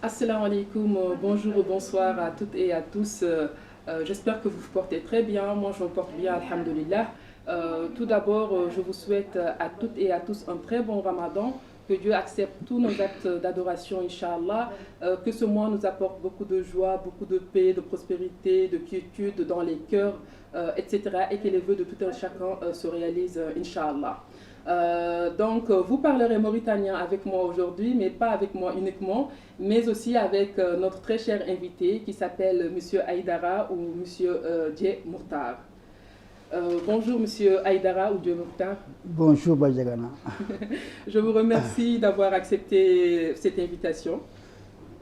Assalamu alaikum, bonjour ou bonsoir à toutes et à tous. J'espère que vous vous portez très bien. Moi, je me porte bien, alhamdulillah. Tout d'abord, je vous souhaite à toutes et à tous un très bon Ramadan. Que Dieu accepte tous nos actes d'adoration, Inch'Allah. Que ce mois nous apporte beaucoup de joie, beaucoup de paix, de prospérité, de quiétude dans les cœurs, etc. Et que les vœux de tout un chacun se réalisent, Inch'Allah. Vous parlerez mauritanien avec moi aujourd'hui, mais pas avec moi uniquement, mais aussi avec notre très cher invité qui s'appelle Monsieur Aïdara ou Monsieur Dje Mourtar. Bonjour Monsieur Aïdara ou Dje Mourtar. Bonjour Bajagana. Je vous remercie d'avoir accepté cette invitation.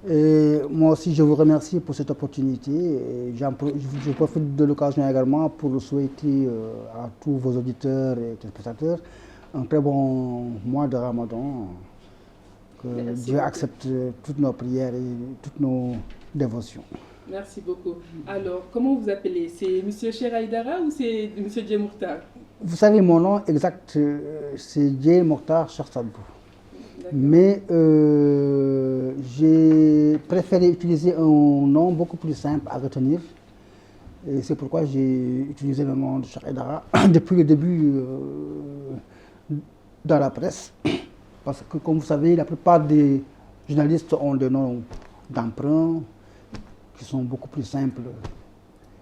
Et moi aussi, je vous remercie pour cette opportunité. Et je profite de l'occasion également pour souhaiter à tous vos auditeurs et téléspectateurs un très bon mois de Ramadan. Que Merci Dieu beaucoup. accepte toutes nos prières et toutes nos dévotions. Merci beaucoup. Alors, comment vous appelez? C'est Monsieur Cher Aïdara ou c'est Monsieur Dje Mourtar? Vous savez, mon nom exact, c'est Dje Mokhtar Cheikh-Sadbou. D'accord. Mais j'ai préféré utiliser un nom beaucoup plus simple à retenir. Et c'est pourquoi j'ai utilisé le nom de Cheikh Aïdara depuis le début dans la presse. Parce que, comme vous savez, la plupart des journalistes ont des noms d'emprunt qui sont beaucoup plus simples.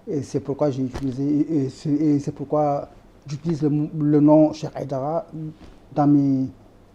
Et c'est pourquoi j'ai utilisé, et c'est pourquoi j'utilise le nom Cheikh Aïdara dans mes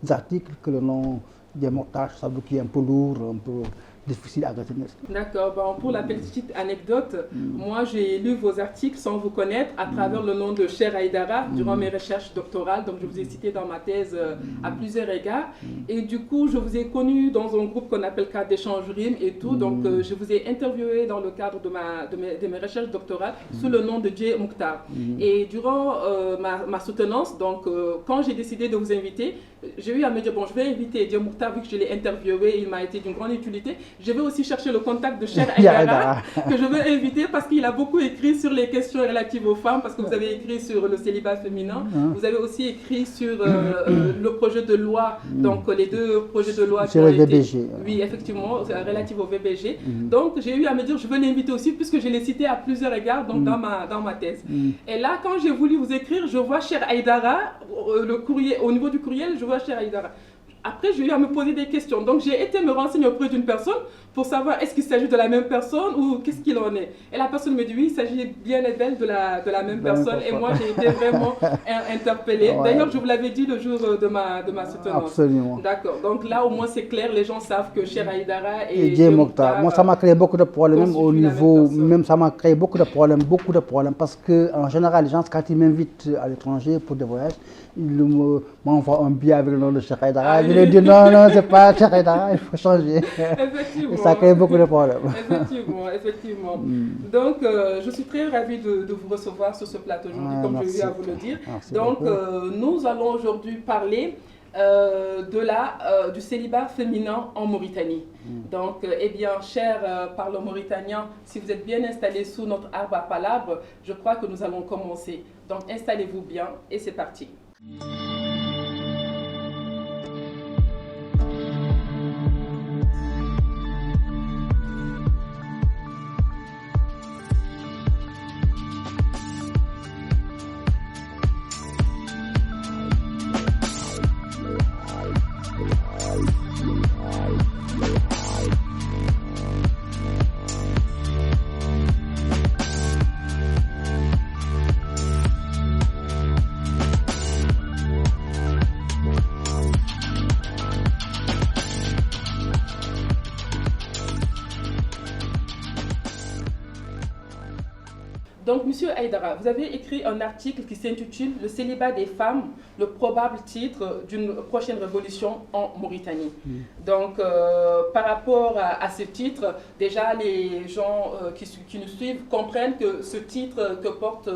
articles que le nom des Mokhtar Cheikh-Sadbou, qui est un peu lourd, un peu difficile à retenir. D'accord. Bon, pour la petite anecdote, moi j'ai lu vos articles sans vous connaître à travers le nom de Cher Aïdara durant mes recherches doctorales. Donc je vous ai cité dans ma thèse à plusieurs égards. Et du coup, je vous ai connu dans un groupe qu'on appelle Cadre d'échange RIM et tout. Donc je vous ai interviewé dans le cadre de mes recherches doctorales sous le nom de Dje Mokhtar. Et durant ma soutenance, donc quand j'ai décidé de vous inviter, j'ai eu à me dire, bon, je vais inviter Dje Mokhtar vu que je l'ai interviewé, il m'a été d'une grande utilité. Je vais aussi chercher le contact de Cher Aïdara que je veux inviter parce qu'il a beaucoup écrit sur les questions relatives aux femmes, parce que vous avez écrit sur le célibat féminin, vous avez aussi écrit sur le projet de loi, donc les deux projets de loi Sur le VBG. Oui, effectivement, relatifs au VBG. Donc j'ai eu à me dire, je veux l'inviter aussi puisque je l'ai cité à plusieurs égards donc, dans ma thèse. Et là, quand j'ai voulu vous écrire, je vois Cher Aïdara, le courrier, au niveau du courriel, je vois Cher Aïdara. Après, j'ai eu à me poser des questions. Donc, j'ai été me renseigner auprès d'une personne pour savoir est-ce qu'il s'agit de la même personne ou qu'est-ce qu'il en est. Et la personne me dit oui, il s'agit bien et belle de la même personne. Et moi, j'ai été vraiment interpellée. Ouais. D'ailleurs, je vous l'avais dit le jour de ma soutenance. Absolument. D'accord. Donc là, au moins, c'est clair. Les gens savent que Cher Aïdara Et Dje Mokhtar. Moi, ça m'a créé beaucoup de problèmes, même au niveau, même ça m'a créé beaucoup de problèmes, parce que en général, les gens, quand ils m'invitent à l'étranger pour des voyages, ils m'envoient un billet avec le nom de Cheikh Aïdara. Je leur dis non, c'est pas Cheikh Aïdara, il faut changer. Effectivement. Et ça crée beaucoup de problèmes. Effectivement. Donc, je suis très ravie de vous recevoir sur ce plateau aujourd'hui, comme j'ai eu à vous le dire. Merci Donc, beaucoup. nous allons aujourd'hui parler du célibat féminin en Mauritanie. Donc, eh bien, chers parlons mauritaniens, si vous êtes bien installés sous notre arbre à palabres, je crois que nous allons commencer. Donc, installez-vous bien et c'est parti. Donc, Monsieur Aïdara, vous avez écrit un article qui s'intitule « Le célibat des femmes, le probable titre d'une prochaine révolution en Mauritanie ». Donc, par rapport à ce titre, déjà les gens qui nous suivent comprennent que ce titre que porte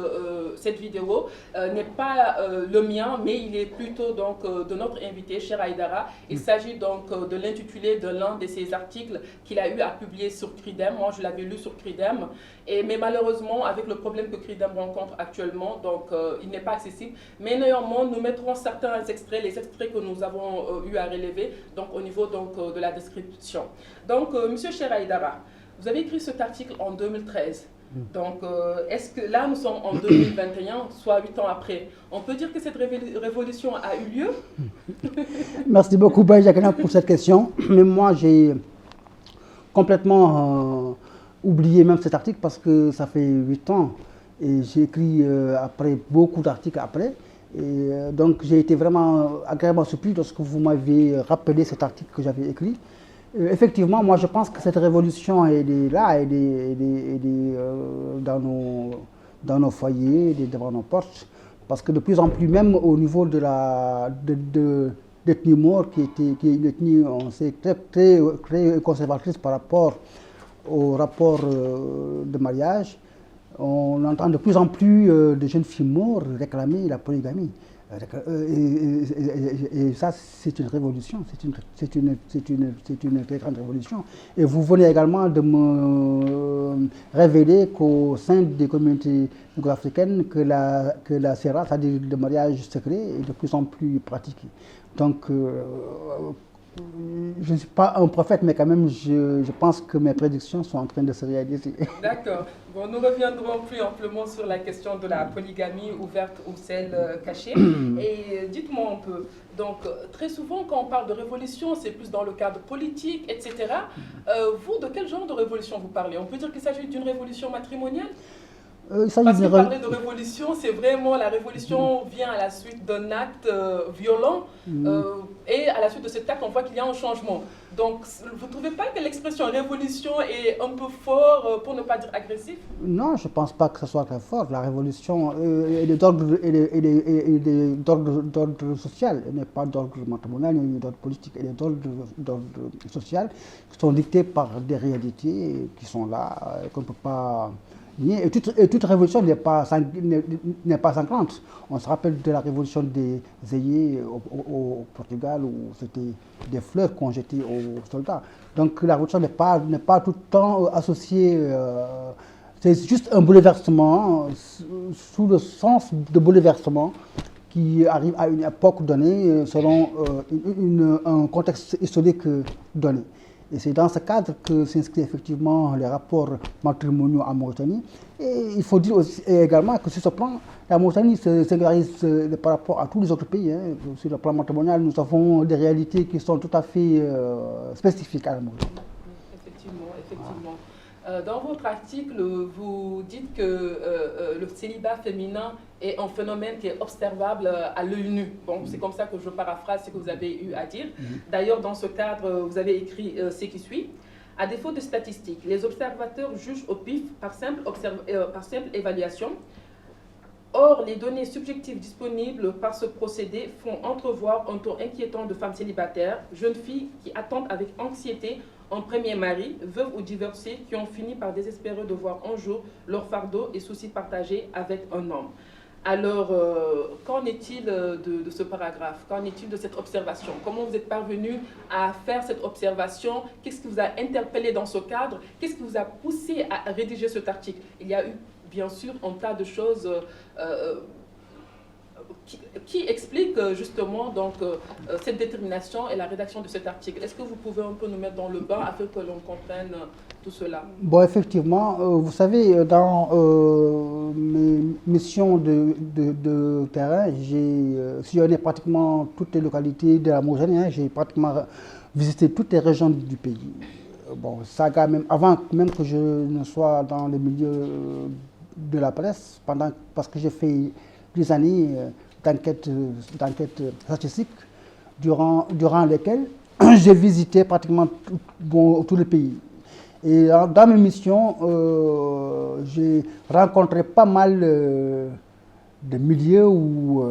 cette vidéo n'est pas le mien, mais il est plutôt donc, de notre invité, Cher Aïdara. Il s'agit donc de l'intitulé de l'un de ses articles qu'il a eu à publier sur Cridem. Moi, je l'avais lu sur Cridem. Mais malheureusement, avec le problème que CRIDEM rencontre actuellement, donc il n'est pas accessible. Mais néanmoins, nous mettrons certains extraits, les extraits que nous avons eu à relever, donc au niveau de la description. Donc, Monsieur Cheikh Aïdara, vous avez écrit cet article en 2013. Donc, est-ce que là, nous sommes en 2021, soit 8 ans après, on peut dire que cette révolution a eu lieu? Merci beaucoup, Benjamin, pour cette question. Mais moi, j'ai complètement oublié même cet article parce que ça fait 8 ans et j'ai écrit après beaucoup d'articles après. Et donc, j'ai été vraiment agréablement surpris lorsque vous m'avez rappelé cet article que j'avais écrit. Effectivement, moi je pense que cette révolution, elle est là, elle est dans nos foyers, elle est devant nos portes, parce que de plus en plus, même au niveau de l'ethnie maure, qui est une ethnie, on sait, très conservatrice par rapport au rapport de mariage, on entend de plus en plus de jeunes filles maures réclamer la polygamie. Et ça, c'est une révolution, c'est une très grande révolution. Et vous venez également de me révéler qu'au sein des communautés négro-africaines, que la SERA, c'est-à-dire le mariage secret, est de plus en plus pratiqué. Donc, je ne suis pas un prophète, mais quand même, je pense que mes prédictions sont en train de se réaliser. D'accord. Bon, nous reviendrons plus amplement sur la question de la polygamie ouverte ou celle cachée. Et dites-moi un peu, donc très souvent quand on parle de révolution, c'est plus dans le cadre politique, etc. Vous, de quel genre de révolution vous parlez? On peut dire qu'il s'agit d'une révolution matrimoniale? Parce que parler de révolution, c'est vraiment la révolution vient à la suite d'un acte violent et à la suite de cet acte, on voit qu'il y a un changement. Donc, vous ne trouvez pas que l'expression révolution est un peu fort, pour ne pas dire agressif? Non, je ne pense pas que ce soit très fort. La révolution est d'ordre social, elle n'est pas d'ordre matrimonial, ni d'ordre politique, elle est d'ordre social, qui sont dictées par des réalités qui sont là, qu'on ne peut pas... Et toute révolution n'est pas sanglante. On se rappelle de la révolution des Zéyés au Portugal où c'était des fleurs qu'on jetait aux soldats. Donc la révolution n'est pas tout le temps associée. C'est juste un bouleversement, sous le sens de bouleversement qui arrive à une époque donnée selon un contexte historique donné. Et c'est dans ce cadre que s'inscrivent effectivement les rapports matrimoniaux en Mauritanie. Et il faut dire aussi, également que sur ce plan, la Mauritanie se singularise par rapport à tous les autres pays. Hein. Sur le plan matrimonial, nous avons des réalités qui sont tout à fait spécifiques à la Mauritanie. Effectivement, effectivement. Dans votre article, vous dites que le célibat féminin est un phénomène qui est observable à l'œil nu. Bon, c'est comme ça que je paraphrase ce que vous avez eu à dire. D'ailleurs, dans ce cadre, vous avez écrit ce qui suit. À défaut de statistiques, les observateurs jugent au pif par simple évaluation. Or, les données subjectives disponibles par ce procédé font entrevoir un taux inquiétant de femmes célibataires, jeunes filles qui attendent avec anxiété un premier mari, veuves ou divorcées, qui ont fini par désespérer de voir un jour leur fardeau et soucis partagés avec un homme. Alors, qu'en est-il de ce paragraphe? Qu'en est-il de cette observation? Comment vous êtes parvenu à faire cette observation? Qu'est-ce qui vous a interpellé dans ce cadre? Qu'est-ce qui vous a poussé à rédiger cet article? Il y a eu, bien sûr, un tas de choses qui explique justement donc, cette détermination et la rédaction de cet article. Est-ce que vous pouvez un peu nous mettre dans le bain afin que l'on comprenne tout cela? Bon, effectivement, vous savez, dans mes missions de terrain, j'ai sillonné pratiquement toutes les localités de la Mauritanie. Hein, j'ai pratiquement visité toutes les régions du pays. Bon, Saga, même avant même que je ne sois dans les milieux de la presse, parce que j'ai fait des années d'enquête statistique, durant lesquelles j'ai visité pratiquement tout le pays. Et dans mes missions, j'ai rencontré pas mal de milieux où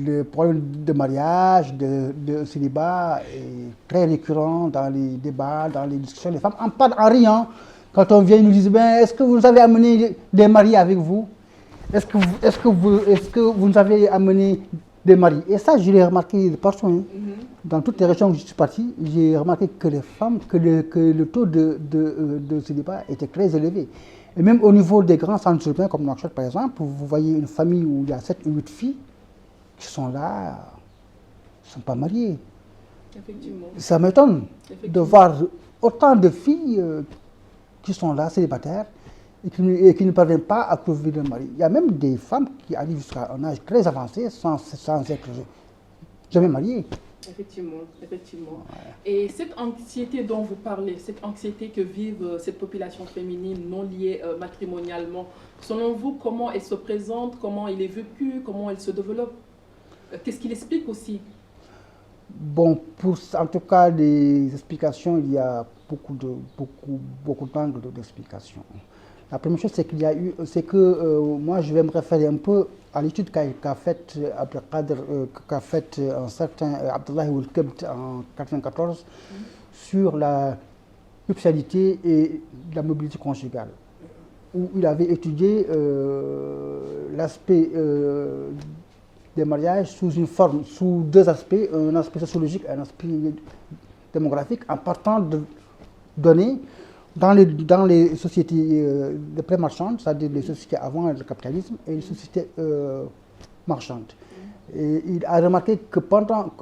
le problème de mariage, de célibat est très récurrent dans les débats, dans les discussions. Les femmes en parlent en riant. Quand on vient, ils nous disent ben, est-ce que vous avez amené des mariés avec vous? Est-ce que vous nous avez amené des maris. Et ça, je l'ai remarqué de partout. Hein. Dans toutes les régions où je suis parti, j'ai remarqué que les femmes, que le taux de célibat était très élevé. Et même au niveau des grands centres urbains comme Nouakchott, par exemple, vous voyez une famille où il y a 7 ou 8 filles qui sont là, qui ne sont pas mariées. Effectivement. Ça m'étonne de voir autant de filles qui sont là, célibataires, et qui ne parviennent pas à trouver de mari. Il y a même des femmes qui arrivent jusqu'à un âge très avancé sans être jamais mariées. Effectivement, effectivement. Ouais. Et cette anxiété dont vous parlez, cette anxiété que vivent cette population féminine non liée matrimonialement, selon vous, comment elle se présente, comment elle est vécue, comment elle se développe? Qu'est-ce qu'il explique aussi? Bon, en tout cas, les explications, il y a beaucoup d'angles d'explications. La première chose, c'est moi, je vais me référer un peu à l'étude qu'a faite un certain Abdullah Oulkebt en 1994 sur la nuptialité et la mobilité conjugale, où il avait étudié l'aspect des mariages sous deux aspects, un aspect sociologique et un aspect démographique, en partant de données dans les sociétés de pré-marchandes, c'est-à-dire les sociétés avant le capitalisme et les sociétés marchandes. Et il a remarqué que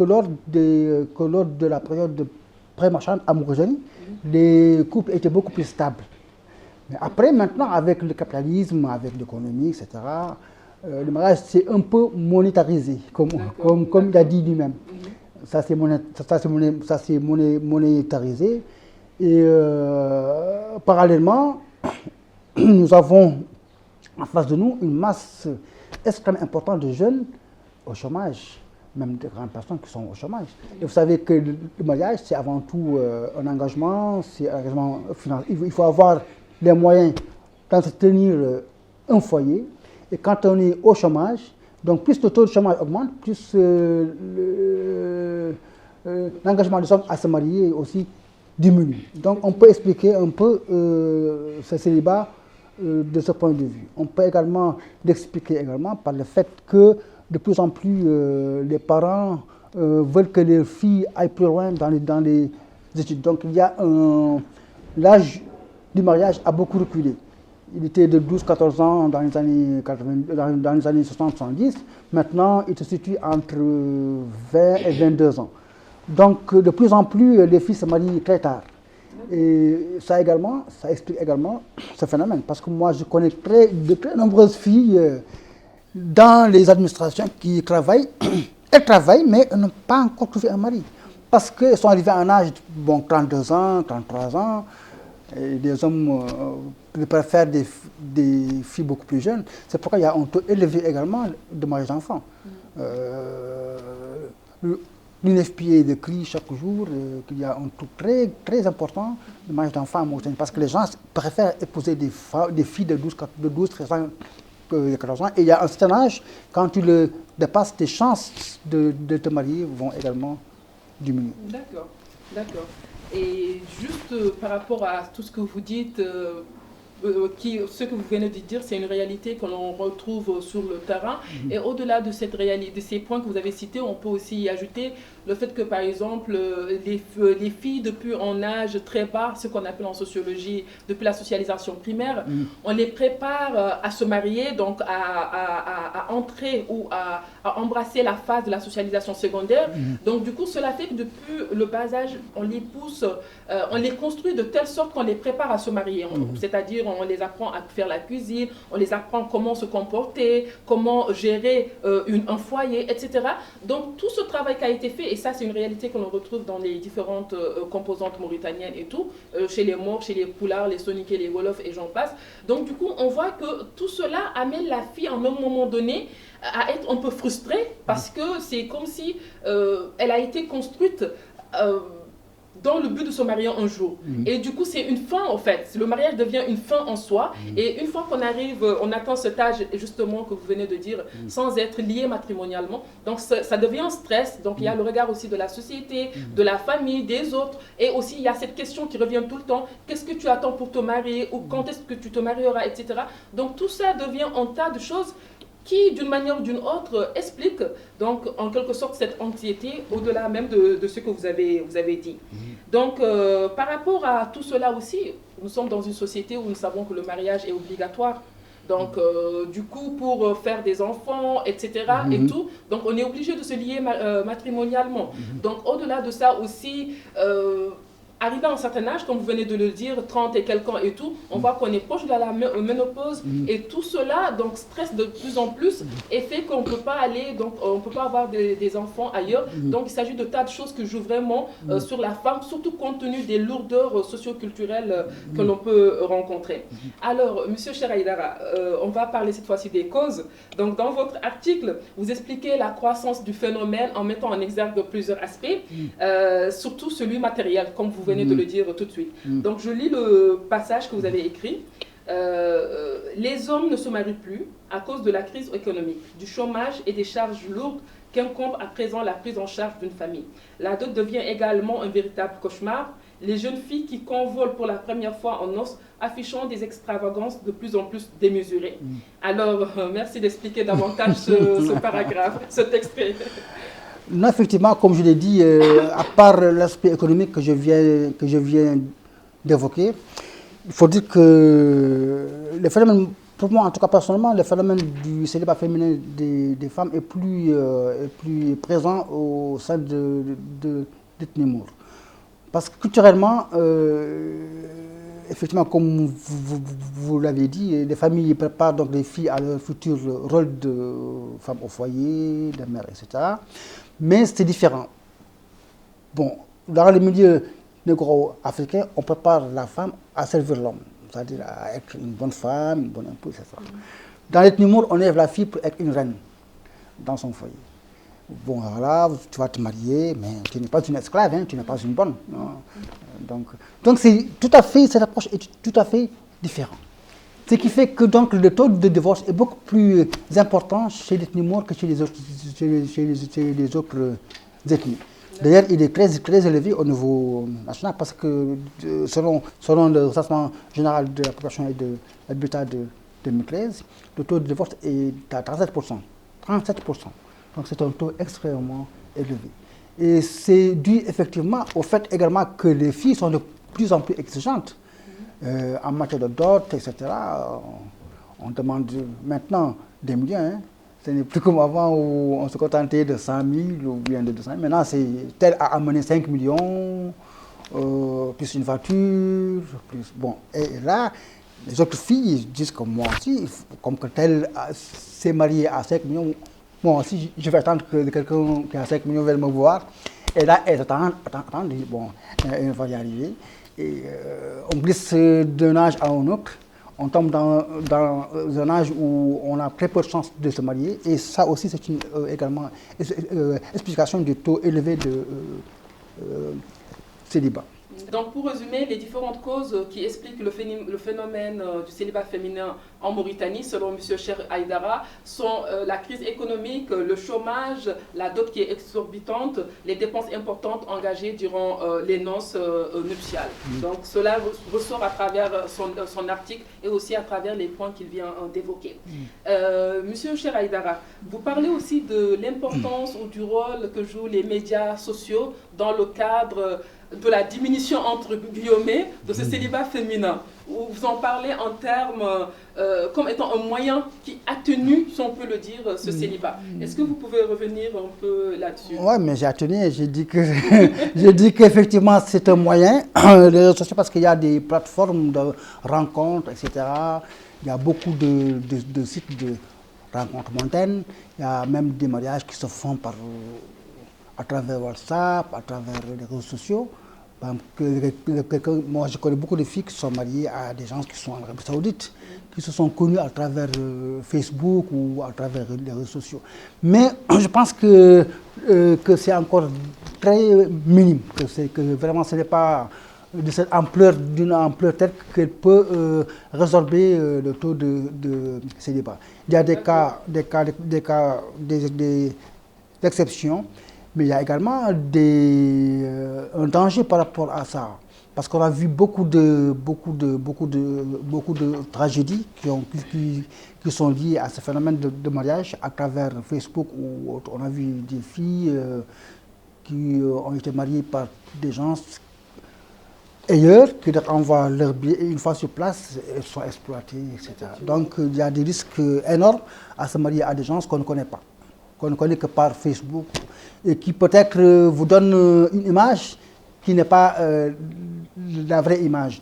lors de la période de pré-marchande amoureuse, les couples étaient beaucoup plus stables. Mais après, maintenant, avec le capitalisme, avec l'économie, etc., le mariage s'est un peu monétarisé, comme il a dit lui-même. Ça s'est monétarisé. Et parallèlement, nous avons en face de nous une masse extrêmement importante de jeunes au chômage, même de grandes personnes qui sont au chômage. Et vous savez que le mariage, c'est avant tout un engagement, c'est un engagement financier. Il faut avoir les moyens d'entretenir un foyer. Et quand on est au chômage, donc plus le taux de chômage augmente, plus l'engagement des hommes à se marier aussi diminue. Donc on peut expliquer un peu ce célibat de ce point de vue. On peut également l'expliquer par le fait que de plus en plus les parents veulent que les filles aillent plus loin dans les études. Donc il y a l'âge du mariage a beaucoup reculé. Il était de 12-14 ans dans les années 60-70. Maintenant, il se situe entre 20 et 22 ans. Donc, de plus en plus, les filles se marient très tard. Et ça explique également ce phénomène. Parce que moi, je connais de très nombreuses filles dans les administrations qui travaillent. Elles travaillent, mais elles n'ont pas encore trouvé un mari. Parce qu'elles sont arrivées à un âge de 32 ans, 33 ans. Et des hommes préfèrent des filles beaucoup plus jeunes. C'est pourquoi il y a un taux élevé également de mariage d'enfants. L'UNFPA décrit chaque jour qu'il y a un taux très, très important de mariage d'enfants en Mauritanie. Parce que les gens préfèrent épouser des filles de 12, 13 ans, 14 ans. Et il y a un certain âge, quand tu le dépasses, tes chances de te marier vont également diminuer. D'accord, d'accord. Et juste par rapport à tout ce que vous dites, ce que vous venez de dire, c'est une réalité que l'on retrouve sur le terrain. Et au-delà de cette réalité, de ces points que vous avez cités, on peut aussi y ajouter le fait que, par exemple, les filles depuis un âge très bas, ce qu'on appelle en sociologie, depuis la socialisation primaire, on les prépare à se marier, donc à entrer ou à embrasser la phase de la socialisation secondaire. Donc, du coup, cela fait que depuis le bas âge, on les pousse, on les construit de telle sorte qu'on les prépare à se marier. C'est-à-dire, on les apprend à faire la cuisine, on les apprend comment se comporter, comment gérer un foyer, etc. Donc, tout ce travail qui a été fait, et ça, c'est une réalité que l'on retrouve dans les différentes composantes mauritaniennes et tout, chez les Maures, chez les Poulards, les Soniké, les Wolofs et j'en passe. Donc, du coup, on voit que tout cela amène la fille, à un moment donné, à être un peu frustrée parce que c'est comme si elle a été construite dans le but de se marier un jour. Et du coup, c'est une fin, en fait. Le mariage devient une fin en soi. Et une fois qu'on arrive, on atteint cet âge, justement, que vous venez de dire, sans être lié matrimonialement. Donc, ça devient un stress. Donc, il y a le regard aussi de la société, de la famille, des autres. Et aussi, il y a cette question qui revient tout le temps. Qu'est-ce que tu attends pour te marier? Ou quand est-ce que tu te marieras, etc. Donc, tout ça devient un tas de choses qui, d'une manière ou d'une autre, explique donc en quelque sorte cette anxiété au-delà même de ce que vous avez dit. Donc, par rapport à tout cela aussi, nous sommes dans une société où nous savons que le mariage est obligatoire. Donc, du coup, pour faire des enfants, etc. et tout, donc on est obligé de se lier matrimonialement. Donc, au-delà de ça aussi, arrivé à un certain âge, comme vous venez de le dire, 30 et quelques ans et tout, on voit qu'on est proche de la ménopause et tout cela donc stresse de plus en plus et fait qu'on ne peut pas aller, donc on peut pas avoir des enfants ailleurs. Donc il s'agit de tas de choses que jouent vraiment sur la femme, surtout compte tenu des lourdeurs socio-culturelles que l'on peut rencontrer. Alors, Monsieur Cheikh-Aïdara, on va parler cette fois-ci des causes. Donc dans votre article, vous expliquez la croissance du phénomène en mettant en exergue plusieurs aspects, surtout celui matériel, comme vous venez de le dire tout de suite. Donc je lis le passage que vous avez écrit. Les hommes ne se marient plus à cause de la crise économique, du chômage et des charges lourdes qu'incombe à présent la prise en charge d'une famille. La dot devient également un véritable cauchemar. Les jeunes filles qui convolent pour la première fois en noces, affichant des extravagances de plus en plus démesurées. Alors, merci d'expliquer davantage ce paragraphe, cet extrait. Non, effectivement, comme je l'ai dit, à part l'aspect économique que je viens d'évoquer, il faut dire que le phénomène, pour moi en tout cas personnellement, le phénomène du célibat féminin des femmes est plus présent au sein de l'ethnie. Parce que culturellement, effectivement, comme vous l'avez dit, les familles préparent donc les filles à leur futur rôle de femme au foyer, de mère, etc. Mais c'est différent. Bon, dans le milieu négro-africain, on prépare la femme à servir l'homme, c'est-à-dire à être une bonne femme, une bonne épouse, etc. Dans l'ethnie moure, on élève la fille pour être une reine dans son foyer. Bon, alors là, tu vas te marier, mais tu n'es pas une esclave, hein, tu n'es pas une bonne. Donc c'est tout à fait, cette approche est tout à fait différente. Ce qui fait que donc, le taux de divorce est beaucoup plus important chez l'ethnie maure que chez les autres ethnies. D'ailleurs, il est très élevé au niveau national parce que selon le recensement général de la population et de l'habitat de 2013, le taux de divorce est à 37%. 37%. Donc c'est un taux extrêmement élevé. Et c'est dû effectivement au fait également que les filles sont de plus en plus exigeantes en matière de dot, etc. On demande maintenant des millions. Hein. Ce n'est plus comme avant où on se contentait de 100 000 ou bien de 200 000. Maintenant, c'est tel à amener 5 millions, plus une voiture, plus... Bon, et là, les autres filles disent comme moi aussi, comme que tel s'est marié à 5 millions, moi aussi, je vais attendre que quelqu'un qui a 5 millions vienne me voir. Et là, elle attend, bon, elle va y arriver. Et on glisse d'un âge à un autre. On tombe dans un âge où on a très peu de chances de se marier. Et ça aussi, c'est également explication du taux élevé de célibat. Donc, pour résumer, les différentes causes qui expliquent le phénomène du célibat féminin en Mauritanie, selon M. Cheikh-Aïdara, sont la crise économique, le chômage, la dot qui est exorbitante, les dépenses importantes engagées durant les noces nuptiales. Donc, cela ressort à travers son article et aussi à travers les points qu'il vient d'évoquer. Monsieur Cheikh-Aïdara, vous parlez aussi de l'importance ou du rôle que jouent les médias sociaux dans le cadre de la diminution entre guillemets de ce célibat féminin. Vous en parlez en termes comme étant un moyen qui atténue, si on peut le dire, ce célibat. Est-ce que vous pouvez revenir un peu là-dessus? Oui, mais j'ai atténué, j'ai dit que j'ai dit qu'effectivement c'est un moyen, les réseaux sociaux, parce qu'il y a des plateformes de rencontres, etc. Il y a beaucoup de sites de rencontres mondaines, il y a même des mariages qui se font à travers WhatsApp, à travers les réseaux sociaux. Moi, je connais beaucoup de filles qui sont mariées à des gens qui sont en Arabie Saoudite, qui se sont connus à travers Facebook ou à travers les réseaux sociaux. Mais je pense que c'est encore très minime, que vraiment ce n'est pas de cette ampleur, d'une ampleur telle qu'elle peut résorber le taux de célibat. Il y a des exceptions, mais il y a également un danger par rapport à ça. Parce qu'on a vu beaucoup de tragédies qui sont liées à ce phénomène de mariage à travers Facebook ou autre. On a vu des filles qui ont été mariées par des gens ailleurs, qui leur envoient leur billet et une fois sur place, elles sont exploitées, etc. Donc il y a des risques énormes à se marier à des gens qu'on ne connaît pas, qu'on ne connaît que par Facebook et qui peut-être vous donnent une image qui n'est pas la vraie image.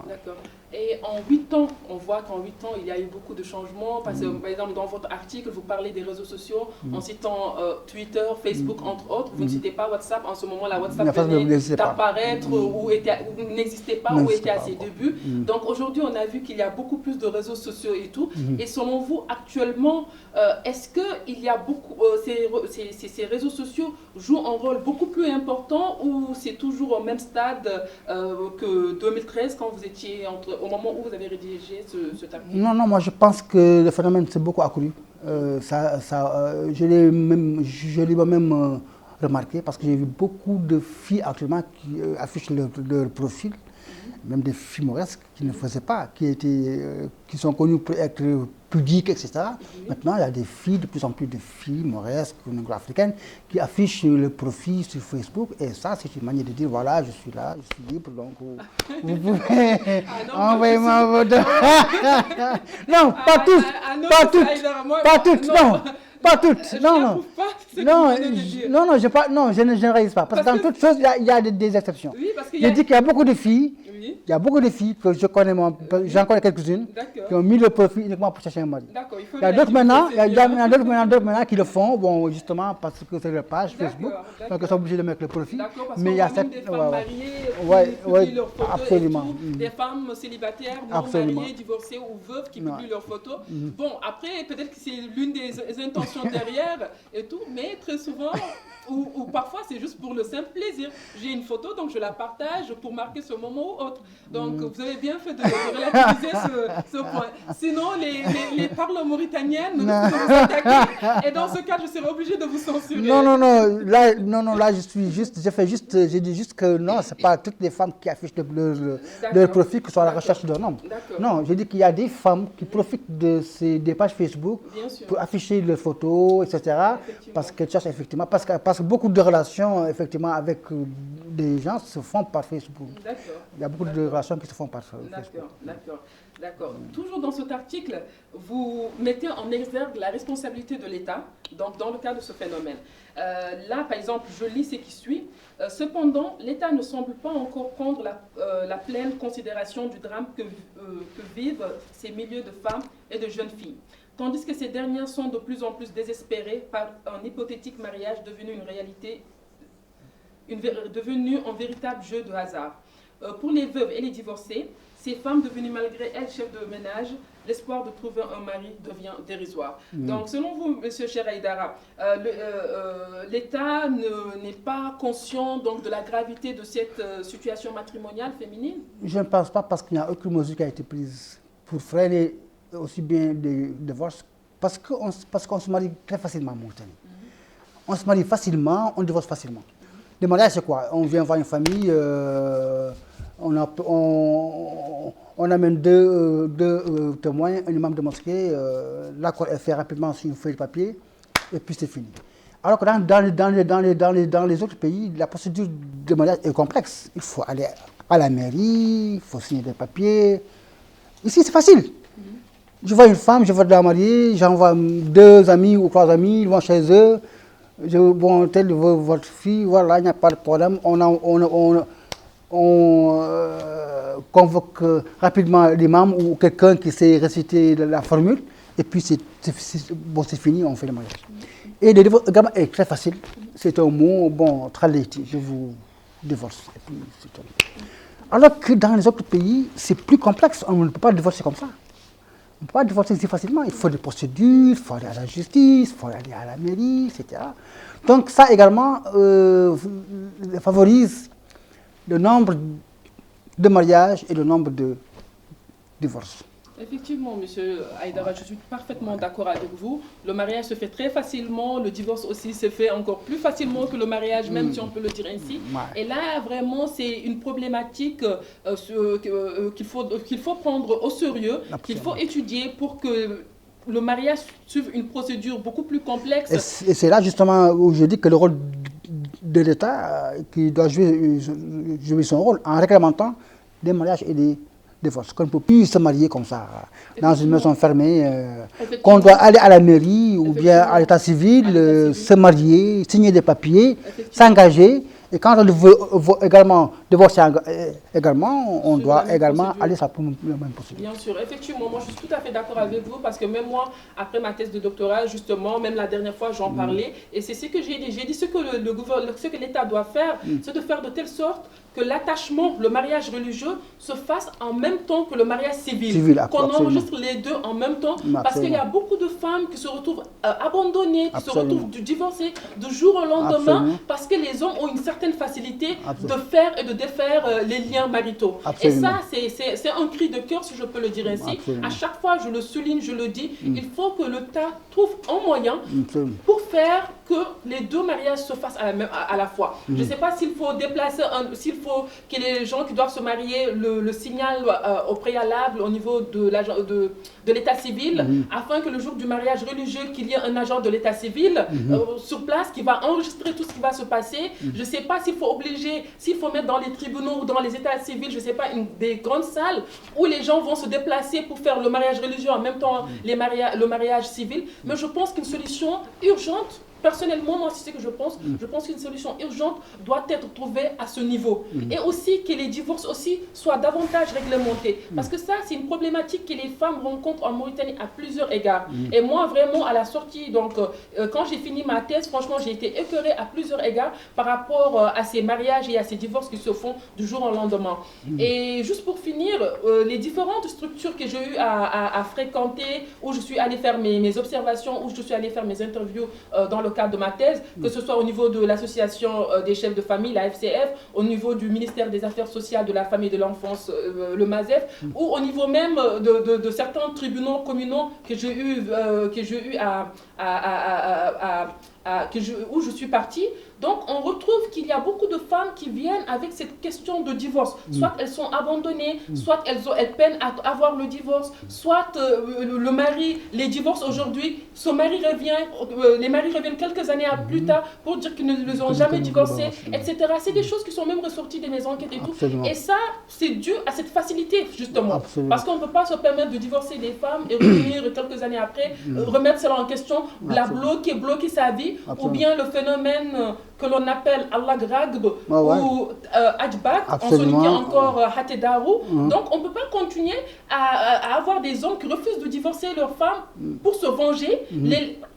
D'accord. Et en 8 ans, on voit qu'en 8 ans, il y a eu beaucoup de changements. Parce que, par exemple, dans votre article, vous parlez des réseaux sociaux en citant Twitter, Facebook, entre autres. Vous ne citez pas WhatsApp. En ce moment, la WhatsApp venait d'apparaître ou n'existait pas ou était à ses débuts. Donc aujourd'hui, on a vu qu'il y a beaucoup plus de réseaux sociaux et tout. Et selon vous, actuellement, est-ce qu'il y a beaucoup... ces réseaux sociaux jouent un rôle beaucoup plus important ou c'est toujours au même stade que 2013 quand vous étiez au moment où vous avez rédigé cet article? Non, moi je pense que le phénomène s'est beaucoup accru. Je l'ai même remarqué parce que j'ai vu beaucoup de filles actuellement qui affichent leur profil, même des filles mauresques qui ne faisaient pas, qui sont connues pour être pudiques, etc. Maintenant, il y a de plus en plus de filles mauresques, négro-africaines, qui affichent le profil sur Facebook. Et ça, c'est une manière de dire, voilà, je suis là, je suis libre, donc vous pouvez envoyer-moi votre... Non, pas toutes, pas toutes, non, je ne généralise pas, parce que dans toutes choses, il y a des exceptions. Oui, parce je dis qu'il y a beaucoup de filles, que je connais, j'en connais quelques-unes, qui ont mis le profil uniquement pour chercher un mari. Il y a d'autres maintenant qui le font, bon, justement, parce que c'est leur page Facebook, donc ils sont obligés de mettre le profil. Mais il y a des femmes mariées qui publient leurs photos, absolument. Des femmes célibataires, non mariées, divorcées ou veuves qui publient leurs photos. Bon, après, peut-être que c'est l'une des intentions derrière et tout, mais très souvent, ou parfois c'est juste pour le simple plaisir. J'ai une photo, donc je la partage pour marquer ce moment ou autre. Donc vous avez bien fait de relativiser ce point. Sinon, les parles mauritaniennes nous attaquer. Et dans ce cas, je serai obligée de vous censurer. Non, là, je dis juste que non, c'est pas toutes les femmes qui affichent leur profil qui sont à la recherche d'un homme. Non, je dis qu'il y a des femmes qui profitent des pages Facebook pour afficher leurs photos, etc. Parce qu'elles cherchent effectivement, parce que beaucoup de relations effectivement avec des gens se font par Facebook. Il y a beaucoup de relations qui se font par Facebook. D'accord. Toujours dans cet article, vous mettez en exergue la responsabilité de l'État dans le cas de ce phénomène. Là, par exemple, je lis ce qui suit. Cependant, l'État ne semble pas encore prendre la pleine considération du drame que vivent ces milliers de femmes et de jeunes filles. Tandis que ces dernières sont de plus en plus désespérées par un hypothétique mariage devenu une réalité, devenu un véritable jeu de hasard. Pour les veuves et les divorcées, ces femmes devenues malgré elles chefs de ménage, l'espoir de trouver un mari devient dérisoire. Donc selon vous, M. Cheikh Haïdara, l'État n'est pas conscient donc, de la gravité de cette situation matrimoniale féminine? Je ne pense pas parce qu'il n'y a aucune mesure qui a été prise pour freiner aussi bien des divorces, parce qu'on se marie très facilement en Mauritanie. On se marie facilement, on divorce facilement. Le mariage, c'est quoi? On vient voir une famille, on amène deux témoins, un imam de mosquée, l'accord est fait rapidement sur une feuille de papier, et puis c'est fini. Alors que dans les autres pays, la procédure de mariage est complexe. Il faut aller à la mairie, il faut signer des papiers. Ici, c'est facile. Je vois une femme, je veux la marier, j'envoie 2 amis ou 3 amis, ils vont chez eux. Bon, tel votre fille, voilà, il n'y a pas de problème. On convoque rapidement l'imam ou quelqu'un qui sait réciter la formule, et puis c'est fini, on fait le mariage. Et le divorce également est très facile. C'est un mot, bon, traleti, je vous divorce. Et puis c'est tout. Alors que dans les autres pays, c'est plus complexe, on ne peut pas divorcer comme ça. On ne peut pas divorcer si facilement, il faut des procédures, il faut aller à la justice, il faut aller à la mairie, etc. Donc ça également favorise le nombre de mariages et le nombre de divorces. Effectivement, monsieur Aïdara, je suis parfaitement d'accord avec vous. Le mariage se fait très facilement, le divorce aussi se fait encore plus facilement que le mariage, même si on peut le dire ainsi. Et là, vraiment, c'est une problématique qu'il faut prendre au sérieux, qu'il faut étudier pour que le mariage suive une procédure beaucoup plus complexe. Et c'est là justement où je dis que le rôle de l'État qui doit jouer son rôle en réglementant des mariages et des divorces. Qu'on ne peut plus se marier comme ça, dans une maison fermée, qu'on doit aller à la mairie ou bien à l'état civil, se marier, signer des papiers, s'engager. Et quand on veut également divorcer également, on doit également aller sur le même procédure. Bien sûr, effectivement, moi je suis tout à fait d'accord avec vous parce que même moi, après ma thèse de doctorat, justement, même la dernière fois j'en parlais, et c'est ce que j'ai dit. J'ai dit ce que l'État doit faire, c'est de faire de telle sorte que l'attachement, le mariage religieux se fasse en même temps que le mariage civil. Qu'on enregistre les deux en même temps, parce qu'il y a beaucoup de femmes qui se retrouvent abandonnées, qui se retrouvent divorcées du jour au lendemain, parce que les hommes ont une certaine facilité de faire et de défaire les liens maritaux. Et ça, c'est un cri de cœur, si je peux le dire ainsi. À chaque fois, je le souligne, je le dis, il faut que l'État trouve un moyen pour faire que les deux mariages se fassent à la fois. Je ne sais pas s'il faut déplacer, s'il faut que les gens qui doivent se marier le signal au préalable au niveau de l'état civil, afin que le jour du mariage religieux, qu'il y ait un agent de l'état civil sur place qui va enregistrer tout ce qui va se passer. Je ne sais pas s'il faut obliger, s'il faut mettre dans les tribunaux ou dans les états civils, je ne sais pas, des grandes salles où les gens vont se déplacer pour faire le mariage religieux en même temps le mariage civil. Mais je pense qu'une solution urgente, personnellement, moi, c'est ce que je pense. Je pense qu'une solution urgente doit être trouvée à ce niveau. Et aussi que les divorces aussi soient davantage réglementés. Parce que ça, c'est une problématique que les femmes rencontrent en Mauritanie à plusieurs égards. Et moi, vraiment, à la sortie, donc, quand j'ai fini ma thèse, franchement, j'ai été écœurée à plusieurs égards par rapport à ces mariages et à ces divorces qui se font du jour au lendemain. Et juste pour finir, les différentes structures que j'ai eu à fréquenter, où je suis allée faire mes observations, où je suis allée faire mes interviews dans le cadre de ma thèse, que ce soit au niveau de l'association des chefs de famille, la FCF, au niveau du ministère des Affaires sociales, de la famille et de l'enfance, le MASEF, ou au niveau même de certains tribunaux communaux que j'ai eu où je suis partie. Donc on retrouve qu'il y a beaucoup de femmes qui viennent avec cette question de divorce. Soit elles sont abandonnées, soit elles peinent à avoir le divorce, soit le mari les divorce aujourd'hui, les maris reviennent quelques années plus tard pour dire qu'ils ne les ont jamais divorcés, etc. C'est des choses qui sont même ressorties de mes enquêtes et tout. Et ça, c'est dû à cette facilité, justement. Parce qu'on ne peut pas se permettre de divorcer des femmes et revenir quelques années après, remettre cela en question, bloquer sa vie, ou bien le phénomène que l'on appelle Allah Gragb ou Ajbak, en soniqué encore Hatedaru. Donc on ne peut pas continuer à avoir des hommes qui refusent de divorcer leurs femmes pour se venger.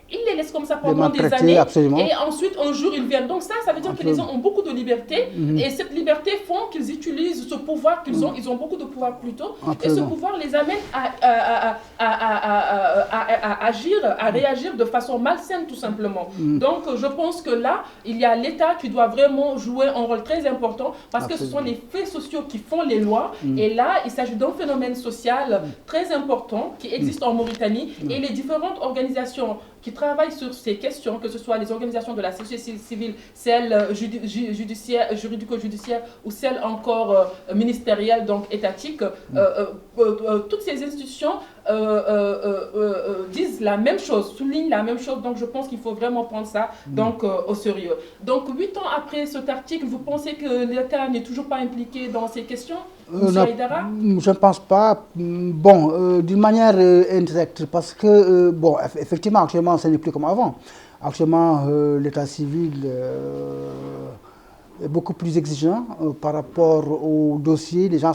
Ils les laissent comme ça pendant des années et ensuite un jour ils viennent. Donc ça veut dire que les hommes ont beaucoup de liberté et cette liberté font qu'ils utilisent ce pouvoir qu'ils ont. Ils ont beaucoup de pouvoir plutôt et ce pouvoir les amène à agir, à réagir de façon malsaine tout simplement. Donc je pense que là, il y a l'État qui doit vraiment jouer un rôle très important parce que ce sont les faits sociaux qui font les lois et là, il s'agit d'un phénomène social très important qui existe en Mauritanie et les différentes organisations qui travaillent sur ces questions, que ce soit les organisations de la société civile, celles juridico-judiciaires ou celles encore ministérielles, donc étatiques, toutes ces institutions disent la même chose, soulignent la même chose, donc je pense qu'il faut vraiment prendre ça donc, au sérieux. Donc 8 ans après cet article, vous pensez que l'État n'est toujours pas impliqué dans ces questions, M. Aïdara? Je ne pense pas. Bon, d'une manière indirecte, parce que, bon, effectivement, actuellement, ce n'est plus comme avant. Actuellement, l'état civil est beaucoup plus exigeant par rapport au dossier. Les gens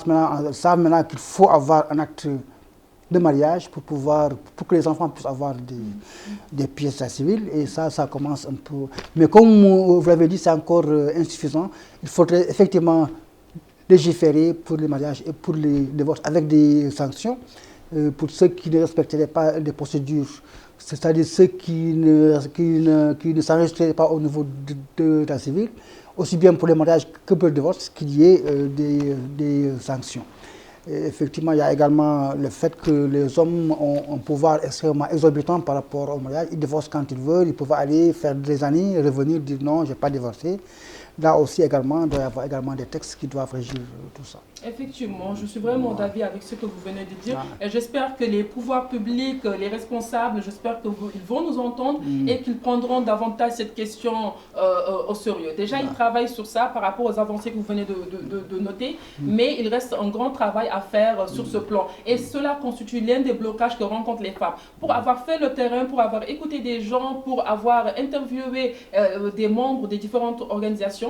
savent maintenant qu'il faut avoir un acte de mariage pour que les enfants puissent avoir des pièces d'état civil. Et ça commence un peu. Mais comme vous l'avez dit, c'est encore insuffisant. Il faudrait effectivement légiférer pour les mariages et pour les divorces avec des sanctions pour ceux qui ne respecteraient pas les procédures, c'est-à-dire ceux qui ne s'enregistreraient pas au niveau de l'état civil, aussi bien pour les mariages que pour le divorce, qu'il y ait des sanctions. Et effectivement, il y a également le fait que les hommes ont un pouvoir extrêmement exorbitant par rapport au mariage. Ils divorcent quand ils veulent, ils peuvent aller faire des années, revenir, dire non, je n'ai pas divorcé. Là aussi également, il doit y avoir également des textes qui doivent régir tout ça. Effectivement, je suis vraiment d'avis avec ce que vous venez de dire. Et j'espère que les pouvoirs publics, les responsables, j'espère qu'ils vont nous entendre et qu'ils prendront davantage cette question au sérieux. Déjà, ils travaillent sur ça par rapport aux avancées que vous venez de noter, mais il reste un grand travail à faire sur ce plan. Et cela constitue l'un des blocages que rencontrent les femmes. Pour avoir fait le terrain, pour avoir écouté des gens, pour avoir interviewé des membres des différentes organisations,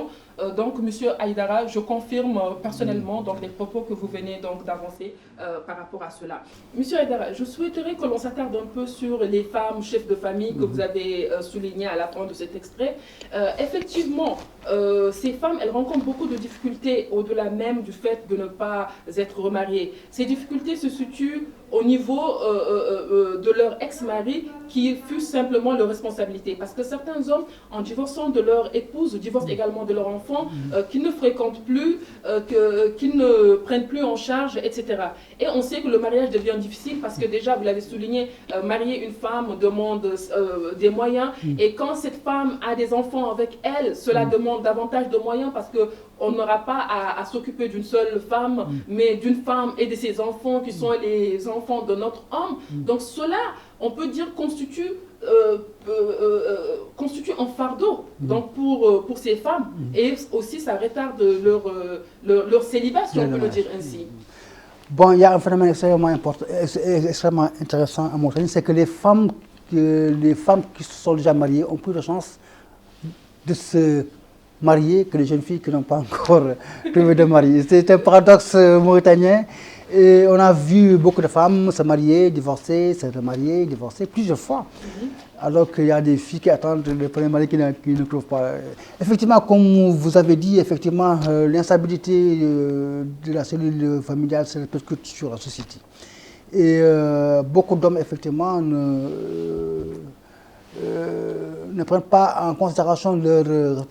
donc, Monsieur Haïdara, je confirme personnellement donc, les propos que vous venez d'avancer par rapport à cela. Monsieur Haïdara, je souhaiterais que l'on s'attarde un peu sur les femmes chefs de famille que vous avez soulignées à la fin de cet extrait. Effectivement, ces femmes, elles rencontrent beaucoup de difficultés au-delà même du fait de ne pas être remariées. Ces difficultés se situent au niveau de leur ex-mari qui fut simplement leur responsabilité. Parce que certains hommes, en divorçant de leur épouse, divorcent également de leur enfant, qu'ils ne fréquentent plus, qu'ils ne prennent plus en charge, etc. Et on sait que le mariage devient difficile parce que déjà, vous l'avez souligné, marier une femme demande des moyens. Et quand cette femme a des enfants avec elle, cela demande davantage de moyens parce qu'on n'aura pas à s'occuper d'une seule femme, mais d'une femme et de ses enfants qui sont les enfants de notre homme. Donc cela, on peut dire, constitue un fardeau donc pour ces femmes. Et aussi, ça retarde leur célibat, si on peut le dire ainsi. Bon, il y a un phénomène extrêmement important, extrêmement intéressant à Mauritanie, c'est que les femmes qui sont déjà mariées ont plus de chances de se marier que les jeunes filles qui n'ont pas encore prévu de marier. C'est un paradoxe mauritanien. Et on a vu beaucoup de femmes se marier, divorcer, se remarier, divorcer plusieurs fois. Alors qu'il y a des filles qui attendent le premier mari qui ne trouvent pas. Effectivement, comme vous avez dit, effectivement, l'instabilité de la cellule familiale se répercute sur la société. Et beaucoup d'hommes, effectivement, ne prennent pas en considération leur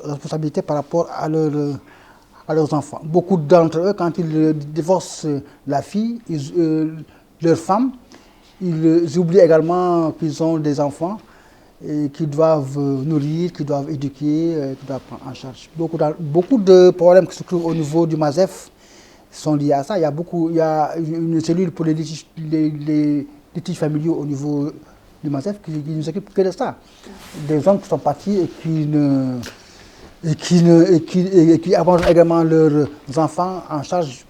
responsabilité par rapport à leurs enfants. Beaucoup d'entre eux, quand ils divorcent la fille, leur femme, ils oublient également qu'ils ont des enfants et qu'ils doivent nourrir, qu'ils doivent éduquer, qu'ils doivent prendre en charge. Beaucoup de problèmes qui se trouvent au niveau du MASEF sont liés à ça. Il y a une cellule pour les litiges familiaux au niveau du MASEF qui ne s'occupe que de ça. Des hommes qui sont partis et qui abandonnent également leurs enfants en charge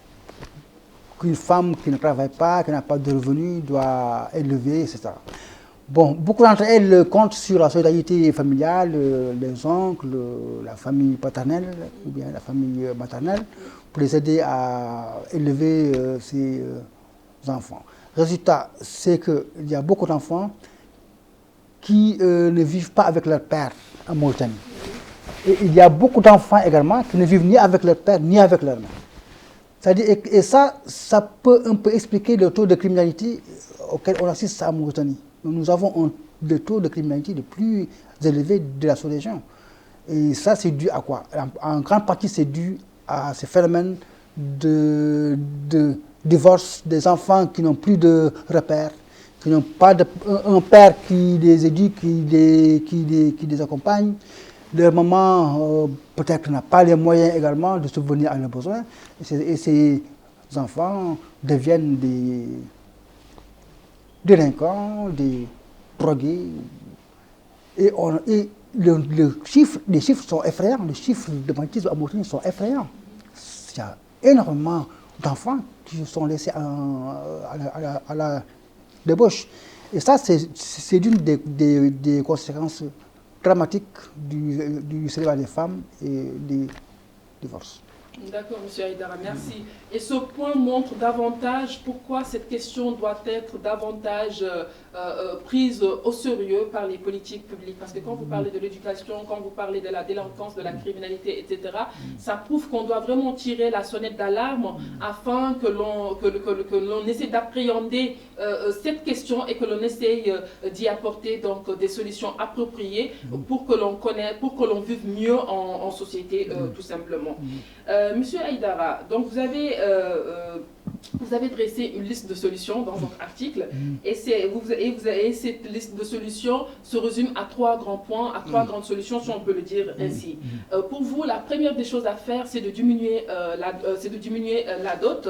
qu'une femme qui ne travaille pas, qui n'a pas de revenus, doit élever, etc. Bon, beaucoup d'entre elles comptent sur la solidarité familiale, les oncles, la famille paternelle ou bien la famille maternelle, pour les aider à élever ces enfants. Résultat, c'est qu'il y a beaucoup d'enfants qui ne vivent pas avec leur père en Mauritanie. Et il y a beaucoup d'enfants également qui ne vivent ni avec leur père ni avec leur mère. C'est-à-dire, et ça peut un peu expliquer le taux de criminalité auquel on assiste en Mauritanie. Nous avons le taux de criminalité le plus élevé de la sous-région. Et ça, c'est dû à quoi? En grande partie, c'est dû à ces phénomènes de divorce des enfants qui n'ont plus de repères, qui n'ont pas un père qui les éduque, qui les accompagne. Leur maman, peut-être, n'a pas les moyens également de subvenir à leurs besoins. Et ces enfants deviennent des délinquants, des drogués. Et les chiffres sont effrayants. Les chiffres de banditisme à Mauritanie sont effrayants. Il y a énormément d'enfants qui sont laissés à la débauche. Et ça, c'est l'une des conséquences dramatique du célibat des femmes et des divorces. D'accord, M. Haïdara, merci. Et ce point montre davantage pourquoi cette question doit être davantage prise au sérieux par les politiques publiques. Parce que quand vous parlez de l'éducation, quand vous parlez de la délinquance, de la criminalité, etc., ça prouve qu'on doit vraiment tirer la sonnette d'alarme afin que l'on essaie d'appréhender cette question et que l'on essaye d'y apporter donc, des solutions appropriées pour que l'on vive mieux en société, tout simplement. Monsieur Aïdara, donc vous avez dressé une liste de solutions dans votre article et cette liste de solutions se résume à 3 grands points, à 3 grandes solutions, si on peut le dire ainsi. Pour vous, la première des choses à faire, c'est de diminuer la dot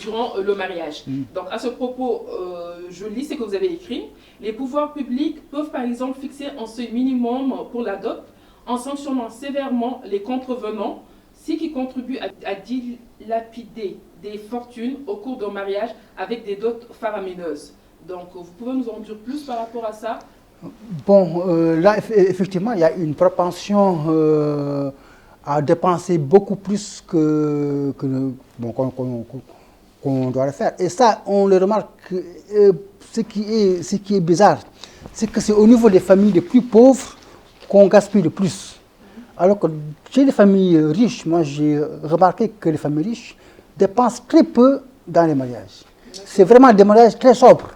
durant le mariage. Donc à ce propos, je lis ce que vous avez écrit. Les pouvoirs publics peuvent par exemple fixer un seuil minimum pour la dot en sanctionnant sévèrement les contrevenants, ce qui contribue à dilapider des fortunes au cours d'un mariage avec des dots faramineuses. Donc, vous pouvez nous en dire plus par rapport à ça? Bon, là, effectivement, il y a une propension à dépenser beaucoup plus qu'on doit le faire. Et ça, on le remarque, ce qui est bizarre, c'est que c'est au niveau des familles les plus pauvres qu'on gaspille le plus. Alors que chez les familles riches, moi j'ai remarqué que les familles riches dépensent très peu dans les mariages. C'est vraiment des mariages très sobres.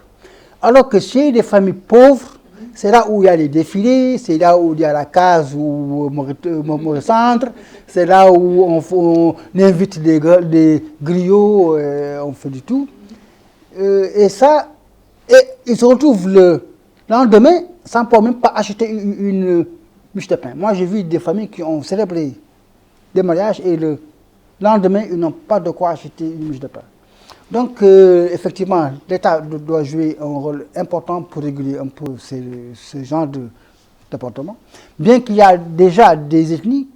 Alors que chez les familles pauvres, c'est là où il y a les défilés, c'est là où il y a la case où Maurice Centre, c'est là où on invite des griots, on fait du tout. Et ils se retrouvent le lendemain sans pouvoir même pas acheter une miche de pain. Moi, j'ai vu des familles qui ont célébré des mariages et le lendemain, ils n'ont pas de quoi acheter une miche de pain. Donc, effectivement, l'État doit jouer un rôle important pour réguler un peu ce genre de comportement. Bien qu'il y a déjà des ethnies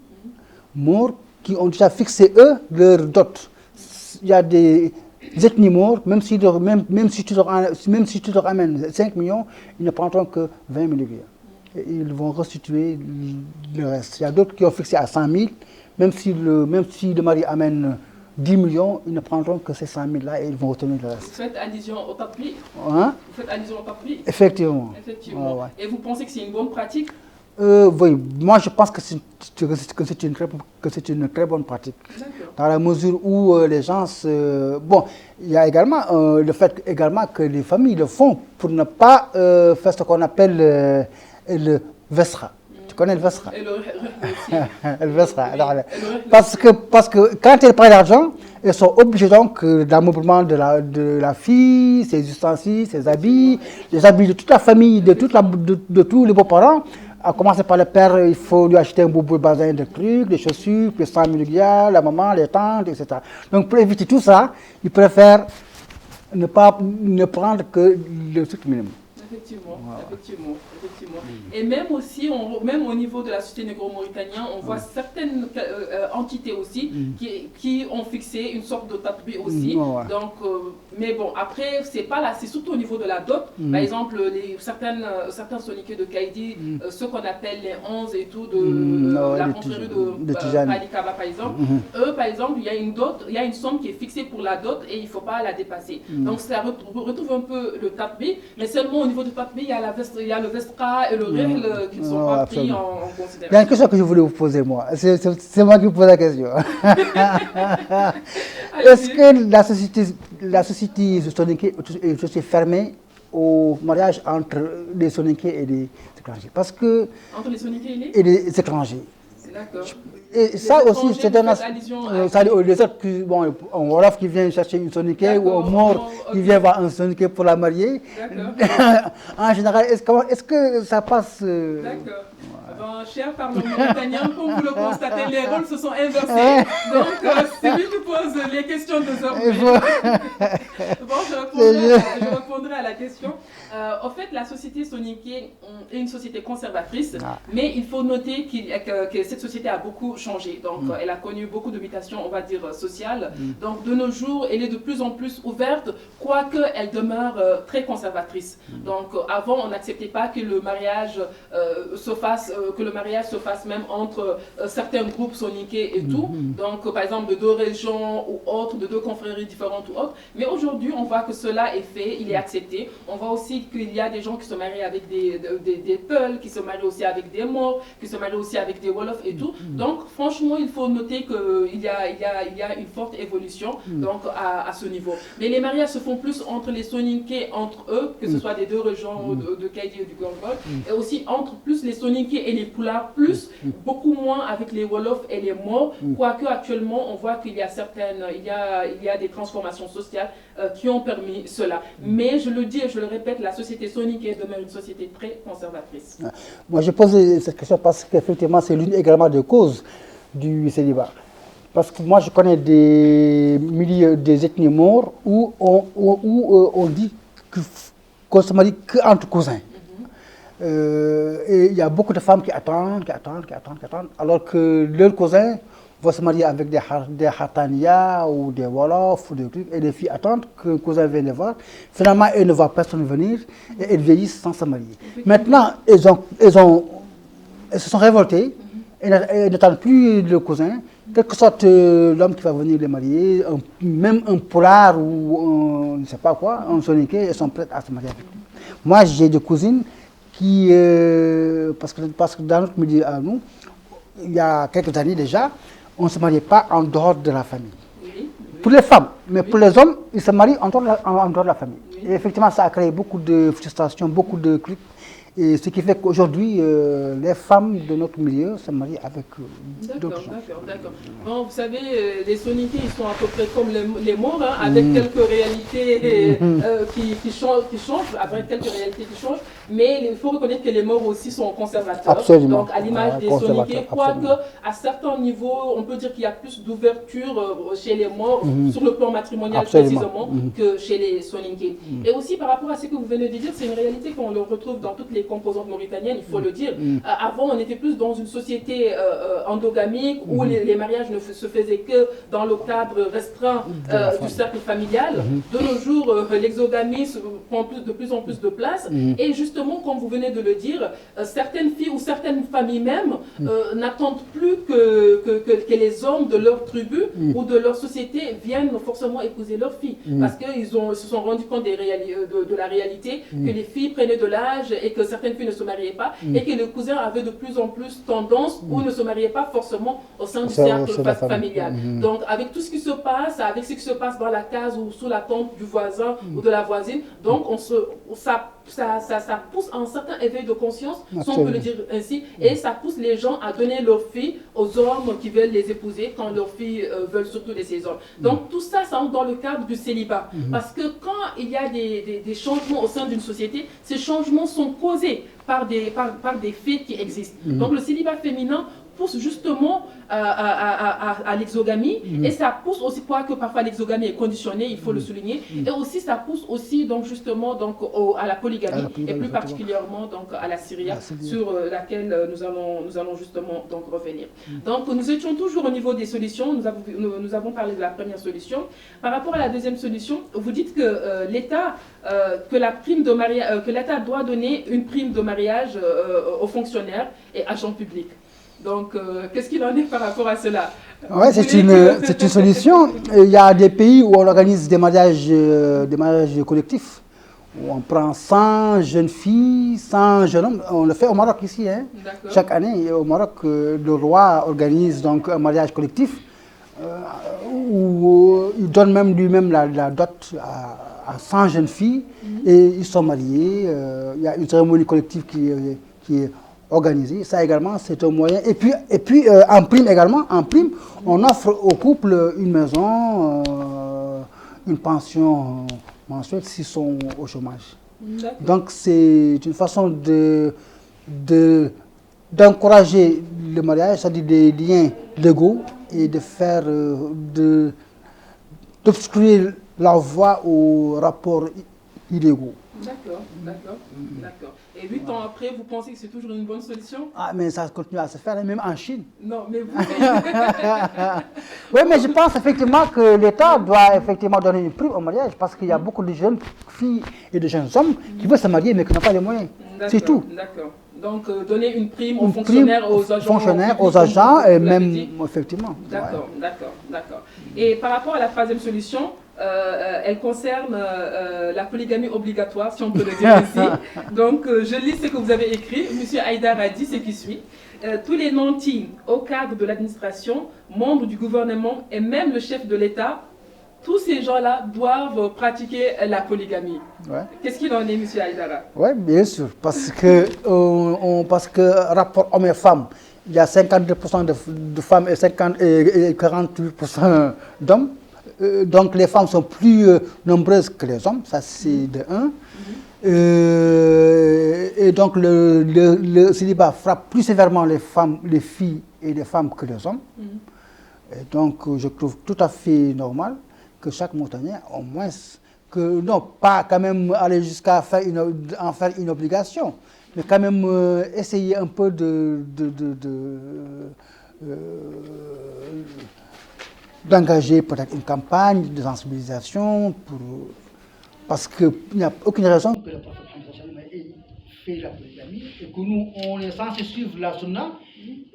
maures qui ont déjà fixé, eux, leur dot. Il y a des ethnies maures, même si tu leur amènes 5 millions, ils ne prendront que 20 000 billets. Ils vont restituer le reste. Il y a d'autres qui ont fixé à 100 000, même si le mari amène 10 millions, ils ne prendront que ces 100 000-là et ils vont retenir le reste. Vous faites allusion au tapis? Hein? Vous faites allusion au tapis? Effectivement. Effectivement. Ouais. Et vous pensez que c'est une bonne pratique? Oui, moi je pense que c'est une très bonne pratique. Dans la mesure où les gens... Bon, il y a également le fait également que les familles le font pour ne pas faire ce qu'on appelle le vesra. Tu connais le vesra? Le vesra. Parce que quand ils prennent l'argent, ils sont obligés donc d'ameublement de la fille, ses ustensiles, ses habits, les habits de toute la famille, de tous les beaux-parents. À commencer par le père, il faut lui acheter un beau bazin de trucs, des chaussures, les 100 000 guias, la maman, les tantes, etc. Donc pour éviter tout ça, ils préfèrent ne prendre que le strict minimum. Effectivement, effectivement. Et même aussi, même au niveau de la société négro-mauritanienne, on voit certaines entités aussi qui ont fixé une sorte de tatoué aussi. Donc, mais bon, après, c'est pas là, c'est surtout au niveau de la dot. Par exemple, certains soniqués de Kaidi, ceux qu'on appelle les 11 et tout, de la confrérie de Palikaba, par exemple, eux, par exemple, il y a une dot, il y a une somme qui est fixée pour la dot et il ne faut pas la dépasser. Donc, ça retrouve un peu le tatoué, mais seulement au niveau du tatoué, il y a le vestra et le règle qui ne sont pas pris en considération. Il y a une question que je voulais vous poser, moi. C'est moi qui vous pose la question. Est-ce que la société soniquée est aussi fermée au mariage entre les soniqués et les étrangers? Parce que... Entre les soniqués et les étrangers. D'accord. Et ça aussi, c'est un aspect. Les autres, bon, un Wolof qui vient chercher une soniquée ou un Maure qui vient voir un soniqué pour la marier. En général, est-ce que ça passe D'accord. Bon, cher parlementaire, comme vous le constatez, les rôles se sont inversés. Donc, c'est lui qui pose les questions désormais. Bon, je répondrai à la question. En fait, la société soniquée est une société conservatrice, mais il faut noter que cette société a beaucoup changé. Donc, elle a connu beaucoup de mutations, on va dire, sociales. Donc, de nos jours, elle est de plus en plus ouverte, quoique elle demeure très conservatrice. Donc, avant, on n'acceptait pas que le mariage se fasse même entre certains groupes soniqués et tout. Donc, par exemple, de 2 régions ou autres, de 2 confréries différentes ou autres. Mais aujourd'hui, on voit que cela est fait, il est accepté. On voit aussi qu'il y a des gens qui se marient avec des Peuls, qui se marient aussi avec des Maures, qui se marient aussi avec des Wolofs et tout. Donc, franchement, il faut noter qu'il y a une forte évolution donc, à ce niveau. Mais les mariages se font plus entre les Soninké, entre eux, que ce soit des deux régions de Kaïdi et du Gongol, et aussi entre plus les Soninké et les Pulaars, plus, beaucoup moins avec les Wolofs et les Maures, quoique actuellement, on voit qu'il y a il y a des transformations sociales qui ont permis cela. Mais je le dis et je le répète, la société soninké demeure une société très conservatrice. Moi, je pose cette question parce qu'effectivement, c'est l'une également des causes du célibat. Parce que moi, je connais des milieux, des ethnies maures où on dit qu'on se marie qu'entre cousins. Et il y a beaucoup de femmes qui attendent, alors que leurs cousins vont se marier avec des Hatania ou des Wolofs ou des trucs, et les filles attendent qu'un cousin vienne les voir. Finalement, elles ne voient personne venir et elles vieillissent sans se marier. Maintenant, elles se sont révoltées, elles n'attendent plus le cousin, quel que soit l'homme qui va venir les marier, même un Pulaar ou je ne sais pas quoi, un Soninké, elles sont prêtes à se marier avec lui. Moi, j'ai des cousines qui, parce que dans notre milieu à nous, il y a quelques années déjà, on ne se mariait pas en dehors de la famille. Pour les femmes, mais pour les hommes, ils se marient en dehors de la famille. Et effectivement, ça a créé beaucoup de frustration, beaucoup de clics. Et ce qui fait qu'aujourd'hui, les femmes de notre milieu se marient avec d'autres gens. D'accord. Bon, vous savez, les Soninké, ils sont à peu près comme les Maures, hein, avec quelques réalités qui changent, avec quelques réalités qui changent. Mais il faut reconnaître que les Maures aussi sont conservateurs. Absolument. Donc, à l'image des Soninké, quoique à certains niveaux, on peut dire qu'il y a plus d'ouverture chez les Maures sur le plan matrimonial précisément que chez les Soninké. Et aussi par rapport à ce que vous venez de dire, c'est une réalité qu'on le retrouve dans toutes les composantes mauritaniennes, il faut le dire. Avant, on était plus dans une société endogamique où les mariages ne se faisaient que dans le cadre restreint du cercle familial. De nos jours, l'exogamie prend de plus en plus de place. Et justement, comme vous venez de le dire, certaines filles ou certaines familles même n'attendent plus que les hommes de leur tribu ou de leur société viennent forcément épouser leurs filles. Parce qu'ils se sont rendus compte de la réalité, que les filles prenaient de l'âge et que certaines filles ne se mariaient pas, et que les cousins avaient de plus en plus tendance ou ne se mariaient pas forcément au sein du cercle familial. Donc, avec tout ce qui se passe, avec ce qui se passe dans la case ou sous la tente du voisin ou de la voisine, donc ça pousse à un certain éveil de conscience, si on peut le dire ainsi, et ça pousse les gens à donner leurs filles aux hommes qui veulent les épouser quand leurs filles veulent surtout laisser hommes. Donc tout ça, ça entre dans le cadre du célibat. Parce que quand il y a des changements au sein d'une société, ces changements sont causés par des faits qui existent. Donc le célibat féminin pousse justement à l'exogamie, et ça pousse aussi, quoique parfois l'exogamie est conditionnée, il faut le souligner, et aussi ça pousse aussi donc justement donc à la polygamie, et plus particulièrement donc à la Syria, sur laquelle nous allons justement donc revenir. Donc nous étions toujours au niveau des solutions. Nous avons parlé de la première solution. Par rapport à la deuxième solution, vous dites que l'État que l'État doit donner une prime de mariage aux fonctionnaires et agents publics. Donc, qu'est-ce qu'il en est par rapport à cela? Oui, c'est une solution. Il y a des pays où on organise des mariages collectifs, où on prend 100 jeunes filles, 100 jeunes hommes. On le fait au Maroc ici. Hein. Chaque année, au Maroc, le roi organise donc un mariage collectif où il donne même lui-même la dot à 100 jeunes filles et ils sont mariés. Il y a une cérémonie collective qui est organisé. Ça également, c'est un moyen. Et puis en prime également, on offre au couple une maison, une pension mensuelle s'ils sont au chômage. Donc c'est une façon d'encourager le mariage, c'est-à-dire des liens légaux, et de faire d'obstruer la voie aux rapports illégaux. D'accord. Et 8 ans après, vous pensez que c'est toujours une bonne solution? Ah, mais ça continue à se faire, même en Chine. Non, mais vous... Oui, mais je pense effectivement que l'État doit effectivement donner une prime au mariage, parce qu'il y a beaucoup de jeunes filles et de jeunes hommes qui veulent se marier, mais qui n'ont pas les moyens. C'est tout. D'accord. Donc, donner une prime aux fonctionnaires, aux agents, et même, effectivement. D'accord. Et par rapport à la troisième solution, Elle concerne la polygamie obligatoire, si on peut le dire ici. Donc, je lis ce que vous avez écrit. Monsieur Haïdar a dit ce qui suit. Tous les nantis au cadre de l'administration, membres du gouvernement et même le chef de l'État, tous ces gens-là doivent pratiquer la polygamie. Ouais. Qu'est-ce qu'il en est, monsieur Haïdara? Oui, bien sûr, parce que rapport hommes et femmes, il y a 52% de femmes et 48% d'hommes. Donc les femmes sont plus nombreuses que les hommes, ça c'est de un. Et donc le célibat frappe plus sévèrement les filles et les femmes que les hommes. Et donc je trouve tout à fait normal que chaque montagnard, au moins, que non, pas quand même aller jusqu'à en faire une obligation, mais quand même essayer un peu d'engager peut-être une campagne de sensibilisation parce qu'il n'y a aucune raison que le prophète ait fait la polygamie et que nous, on est censé suivre la sunna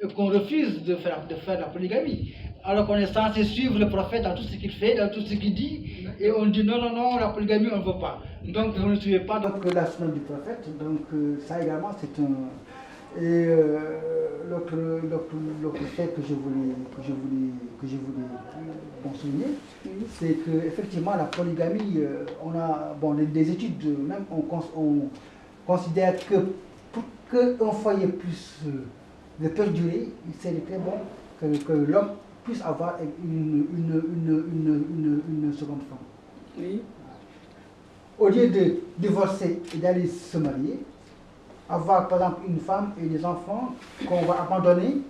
et qu'on refuse de faire la polygamie. Alors qu'on est censé suivre le prophète dans tout ce qu'il fait, dans tout ce qu'il dit, et on dit non, non, non, la polygamie, on ne veut pas. Donc vous ne suivez pas donc, la sunna du prophète, donc ça également c'est un... Et l'autre fait que je voulais souligner, c'est qu'effectivement la polygamie, on a des études, même on considère que pour qu'un foyer puisse perdurer, c'est très bon que l'homme puisse avoir une seconde femme. Oui. Au lieu de divorcer et d'aller se marier, avoir par exemple une femme et des enfants qu'on va abandonner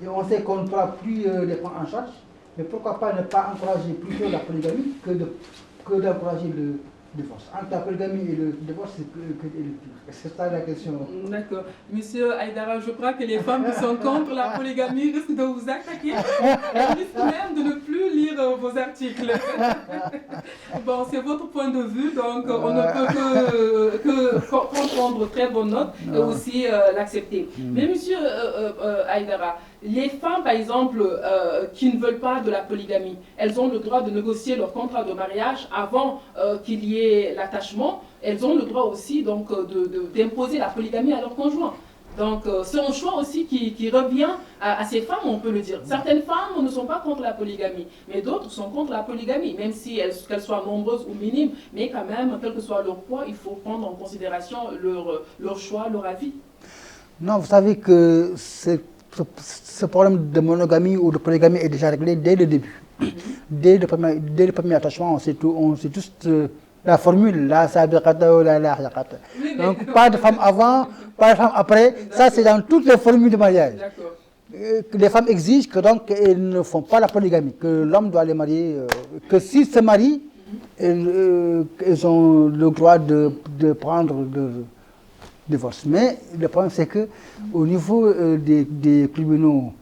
et on sait qu'on ne pourra plus les prendre en charge, mais pourquoi pas ne pas encourager plutôt la polygamie que d'encourager le divorce. Entre la polygamie et le divorce, c'est ça la question. D'accord. Monsieur Haïdara, je crois que les femmes qui sont contre la polygamie risquent de vous attaquer. Elles risquent même de ne plus lire vos articles. Bon, c'est votre point de vue, donc on ne peut que prendre très bonne note et aussi l'accepter. Mais monsieur Haïdara, les femmes, par exemple, qui ne veulent pas de la polygamie, elles ont le droit de négocier leur contrat de mariage avant qu'il y ait l'attachement. Elles ont le droit aussi donc d'imposer la polygamie à leur conjoint. Donc c'est un choix aussi qui revient à ces femmes, on peut le dire. Certaines femmes ne sont pas contre la polygamie, mais d'autres sont contre la polygamie, même si qu'elles soient nombreuses ou minimes. Mais quand même, quel que soit leur poids, il faut prendre en considération leur choix, leur avis. Non, vous savez que ce problème de monogamie ou de polygamie est déjà réglé dès le début. Dès le premier attachement, on sait tous la formule, la sabirata ou la lahaqata. Donc pas de femme avant, pas de femme après, ça c'est dans toutes les formules de mariage. Les femmes exigent que donc elles ne font pas la polygamie, que l'homme doit les marier, que s'ils se marient, elles ont le droit de prendre le divorce. Mais le problème c'est que au niveau des tribunaux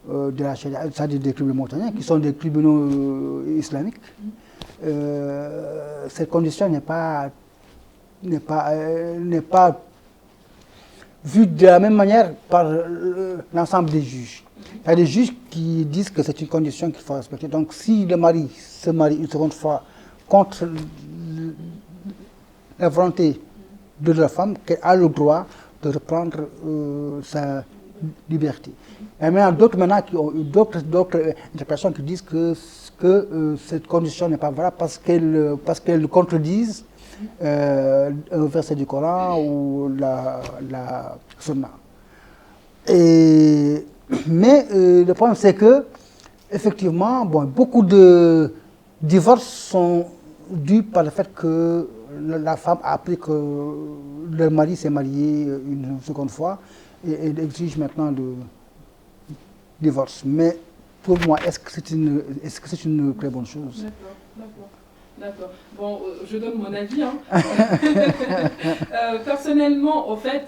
de la Sharia, c'est-à-dire des tribunaux montagnards, qui sont des tribunaux islamiques, cette condition n'est pas vue de la même manière par l'ensemble des juges. Il y a des juges qui disent que c'est une condition qu'il faut respecter. Donc si le mari se marie une seconde fois contre la volonté de la femme, qu'elle a le droit de reprendre sa liberté. Et maintenant, d'autres qui ont eu d'autres interprétations qui disent que cette condition n'est pas valable parce qu'elles contredisent un verset du Coran ou la Sunna. Mais le problème c'est que effectivement, beaucoup de divorces sont dus par le fait que la femme a appris que le mari s'est marié une seconde fois et elle exige maintenant le divorce. Mais pour moi, est-ce que c'est une très bonne chose? D'accord. Bon, je donne mon avis. Personnellement, au fait,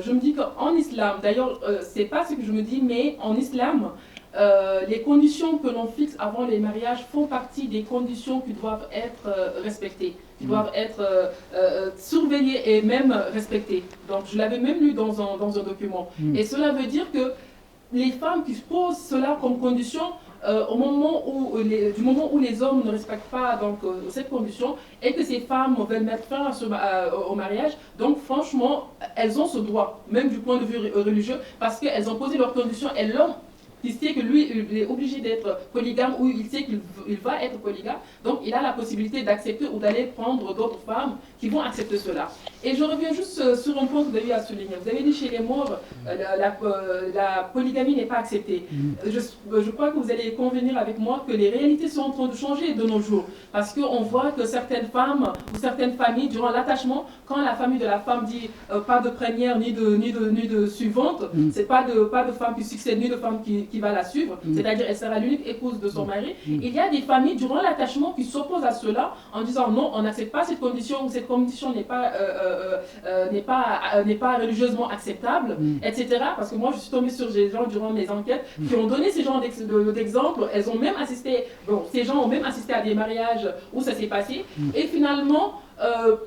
je me dis qu'en islam, d'ailleurs, c'est pas ce que je me dis, mais en islam, les conditions que l'on fixe avant les mariages font partie des conditions qui doivent être respectées, qui doivent être surveillées et même respectées. Donc, je l'avais même lu dans un document. Et cela veut dire que les femmes qui posent cela comme condition du moment où les hommes ne respectent pas donc, cette condition et que ces femmes veulent mettre fin au mariage, donc franchement, elles ont ce droit, même du point de vue religieux, parce qu'elles ont posé leurs conditions et l'homme, il sait que lui, il est obligé d'être polygame ou il sait qu'il va être polygame. Donc, il a la possibilité d'accepter ou d'aller prendre d'autres femmes qui vont accepter cela. Et je reviens juste sur un point que vous avez eu à souligner. Vous avez dit chez les Maures, la polygamie n'est pas acceptée. Je crois que vous allez convenir avec moi que les réalités sont en train de changer de nos jours. Parce qu'on voit que certaines femmes ou certaines familles, durant l'attachement, quand la famille de la femme dit pas de première ni de suivante, c'est pas de femme qui succède ni de femme qui va la suivre, c'est-à-dire elle sera l'unique épouse de son mari. Il y a des familles durant l'attachement qui s'opposent à cela en disant non, on n'accepte pas cette condition ou cette condition n'est pas religieusement acceptable, etc. Parce que moi je suis tombée sur des gens durant mes enquêtes qui ont donné ces genres d'exemples. Elles ont même assisté, ces gens ont même assisté à des mariages où ça s'est passé et finalement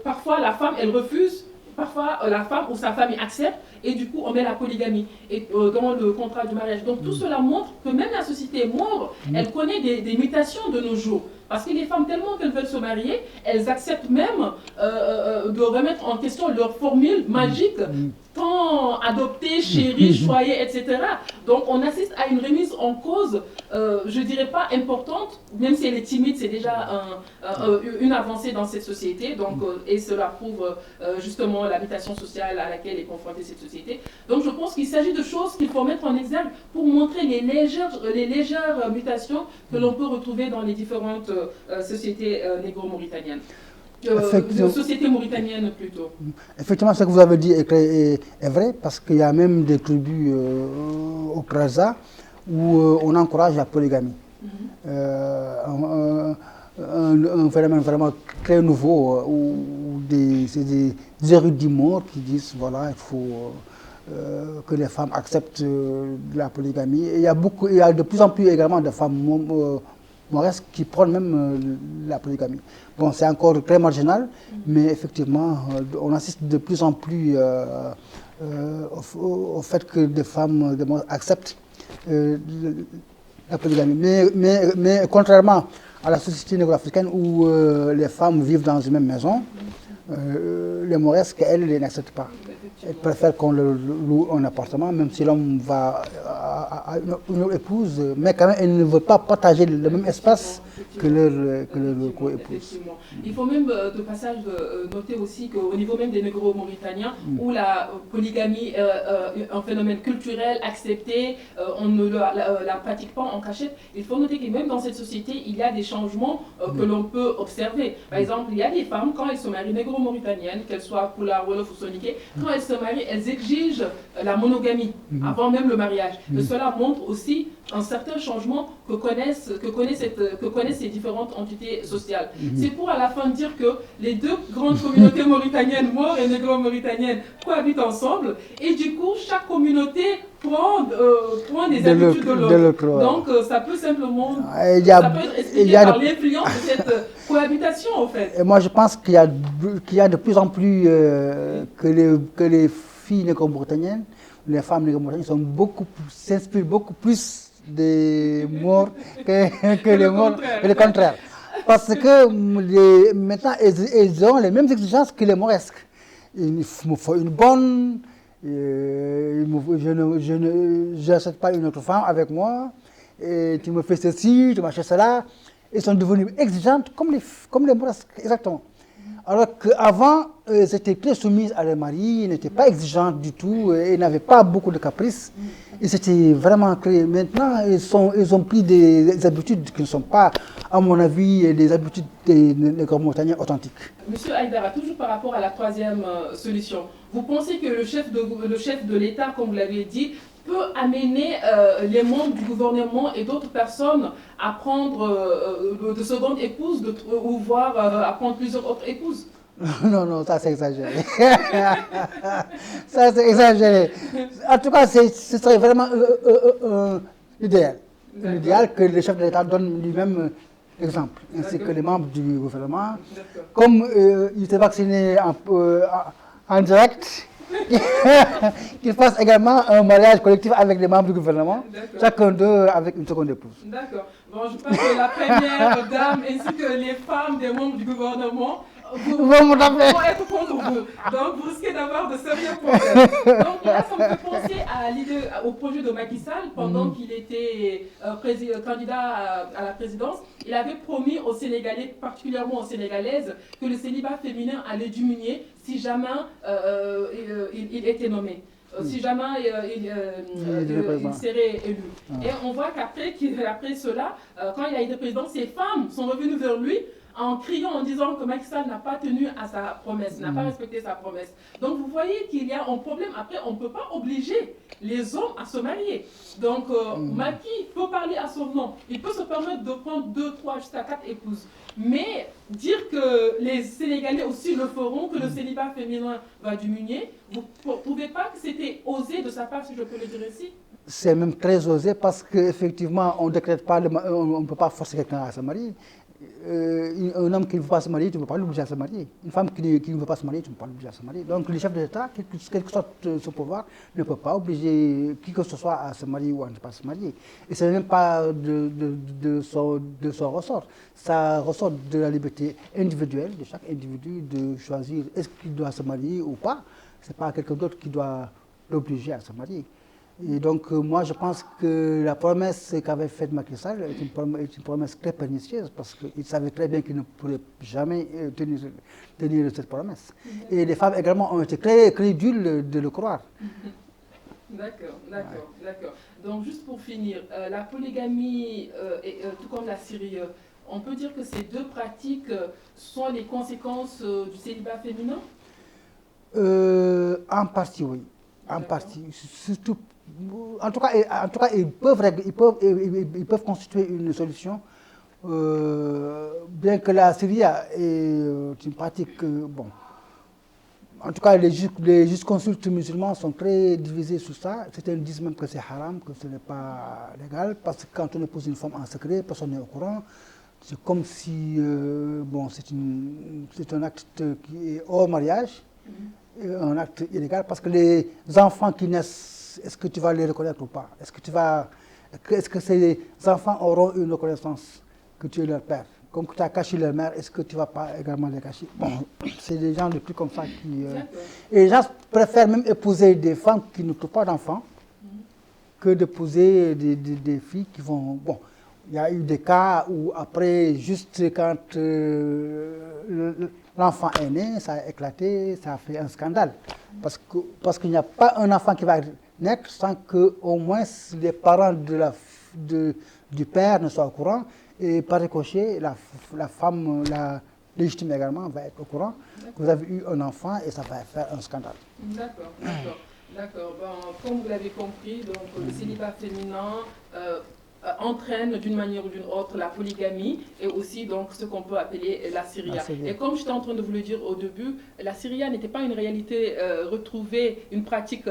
parfois la femme elle refuse. Parfois, la femme ou sa famille accepte et du coup, on met la polygamie dans le contrat du mariage. Donc, tout cela montre que même la société Maure, elle connaît des mutations de nos jours. Parce que les femmes, tellement qu'elles veulent se marier, elles acceptent même de remettre en question leur formule magique, tant adoptée, chérie, choyée, etc. Donc, on assiste à une remise en cause, je ne dirais pas importante, même si elle est timide, c'est déjà une avancée dans cette société. Donc, et cela prouve justement l'habitation sociale à laquelle est confrontée cette société. Donc, je pense qu'il s'agit de choses qu'il faut mettre en exergue pour montrer les légères mutations que l'on peut retrouver dans les différentes sociétés négro-mauritaniennes. Société mauritanienne plutôt. Effectivement, ce que vous avez dit est vrai, parce qu'il y a même des tribus au Kraza où on encourage la polygamie. Un phénomène vraiment très nouveau où c'est des érudits morts qui disent voilà, il faut que les femmes acceptent la polygamie. Et il y a de plus en plus également de femmes mauresques qui prennent même la polygamie. Bon, c'est encore très marginal, mais effectivement, on assiste de plus en plus au fait que des femmes acceptent la polygamie. Mais contrairement à la société négro-africaine où les femmes vivent dans une même maison, les mauresques, elles, ne l'acceptent pas. Elles préfèrent qu'on loue un appartement, même si l'homme va à une épouse, mais quand même, elle ne veut pas partager le même espace que leur co-épouse. Il faut même, de passage, noter aussi qu'au niveau même des négro-mauritaniens, où la polygamie est un phénomène culturel accepté, on ne la pratique pas en cachette, il faut noter que même dans cette société, il y a des changements que l'on peut observer. Par exemple, il y a des femmes, quand elles se marient négro-mauritaniennes, qu'elles soient Pula, Wolof ou Soninké, quand elles se marient, elles exigent la monogamie avant même le mariage. Et cela montre aussi un certain changement que connaissent ces différentes entités sociales. C'est pour à la fin dire que les deux grandes communautés mauritaniennes, Maure et négro-mauritaniennes, cohabitent ensemble et du coup chaque communauté prend des habitudes de l'autre. Donc ça peut simplement être expliqué par l'influence de cette cohabitation en fait. Et moi je pense qu'il y a de plus en plus que les filles négro-mauritaniennes, les femmes négro-mauritaniennes s'inspirent beaucoup plus des Maures que le contraire. Parce que maintenant, ils ont les mêmes exigences que les mauresques. Il me faut une bonne, je n'achète pas une autre femme avec moi, et tu me fais ceci, tu m'achètes cela. Ils sont devenus exigeantes comme les mauresques, exactement. Alors qu'avant, elles étaient très soumises à leur mari, ils n'étaient pas exigeantes du tout, ils n'avaient pas beaucoup de caprices. Ils étaient vraiment créés. Maintenant, ils ont pris des habitudes qui ne sont pas, à mon avis, des habitudes des négro-mauritaniens authentiques. Monsieur Haïdara, toujours par rapport à la troisième solution, vous pensez que le chef de l'État, comme vous l'avez dit, peut amener les membres du gouvernement et d'autres personnes à prendre de secondes épouses ou voire à prendre plusieurs autres épouses? Non, ça c'est exagéré. Ça c'est exagéré. En tout cas, ce serait vraiment l'idéal. L'idéal que le chef de l'État donne lui-même exemple, ainsi que les membres du gouvernement. Comme il était vacciné en direct, qu'ils fassent également un mariage collectif avec les membres du gouvernement, D'accord. chacun d'eux avec une seconde épouse. D'accord. Bon, je pense que la première dame ainsi que les femmes des membres du gouvernement vont être contre vous. Donc, vous risquez d'avoir de sérieux problèmes. Donc, là, ça me fait penser à l'idée, au projet de Macky Sall pendant qu'il était candidat à la présidence. Il avait promis aux Sénégalais, particulièrement aux Sénégalaises, que le célibat féminin allait diminuer si jamais il était nommé. Si jamais il serait élu. Et on voit qu'après cela, quand il a été président, ces femmes sont revenues vers lui en criant, en disant que Macky Sall n'a pas tenu à sa promesse, n'a pas respecté sa promesse. Donc vous voyez qu'il y a un problème. Après, on ne peut pas obliger les hommes à se marier. Donc Macky peut parler à son nom. Il peut se permettre de prendre 2, 3, jusqu'à 4 épouses. Mais dire que les Sénégalais aussi le feront, que le célibat féminin va diminuer, vous ne trouvez pas que c'était osé de sa part, si je peux le dire ici? C'est même très osé parce qu'effectivement, on décrète pas, on ne peut pas forcer quelqu'un à se marier. Un homme qui ne veut pas se marier, tu ne peux pas l'obliger à se marier. Une femme qui ne veut pas se marier, tu ne peux pas l'obliger à se marier. Donc le chef de l'État, quel que soit son pouvoir, ne peut pas obliger qui que ce soit à se marier ou à ne pas se marier. Et ce n'est même pas de son ressort. Ça ressort de la liberté individuelle de chaque individu de choisir est-ce qu'il doit se marier ou pas. Ce n'est pas quelqu'un d'autre qui doit l'obliger à se marier. Et donc, moi, je pense que la promesse qu'avait faite Macky Sall est une promesse très pernicieuse parce qu'il savait très bien qu'il ne pourrait jamais tenir cette promesse. Et les femmes également ont été très crédules de le croire. D'accord. Donc, juste pour finir, la polygamie, tout comme la Syrie, on peut dire que ces deux pratiques sont les conséquences du célibat féminin? En partie, oui. En partie. Surtout, en tout cas, ils peuvent constituer une solution, bien que la Syrie est une pratique, bon. En tout cas, les jurisconsultes musulmans sont très divisés sur ça. Certains disent même que c'est haram, que ce n'est pas légal, parce que quand on épouse une femme en secret, personne n'est au courant. C'est comme si, c'est un acte qui est hors mariage. Un acte illégal parce que les enfants qui naissent, est-ce que tu vas les reconnaître ou pas? Est-ce que ces enfants auront une reconnaissance que tu es leur père? Comme que tu as caché leur mère, est-ce que tu ne vas pas également les cacher? Bon, c'est des gens de plus comme ça qui... Et les gens préfèrent même épouser des femmes qui ne trouvent pas d'enfants que d'épouser des filles qui vont... Bon, il y a eu des cas où après, juste quand l'enfant est né, ça a éclaté, ça a fait un scandale. Parce qu'il n'y a pas un enfant qui va naître sans qu'au moins les parents du père ne soient au courant. Et par ricochet, la femme, la légitime également, va être au courant que vous avez eu un enfant et ça va faire un scandale. D'accord. Bon, comme vous l'avez compris, donc, le célibat féminin entraîne d'une manière ou d'une autre la polygamie et aussi donc ce qu'on peut appeler la syria. Et comme j'étais en train de vous le dire au début, la syria n'était pas une réalité retrouvée, une pratique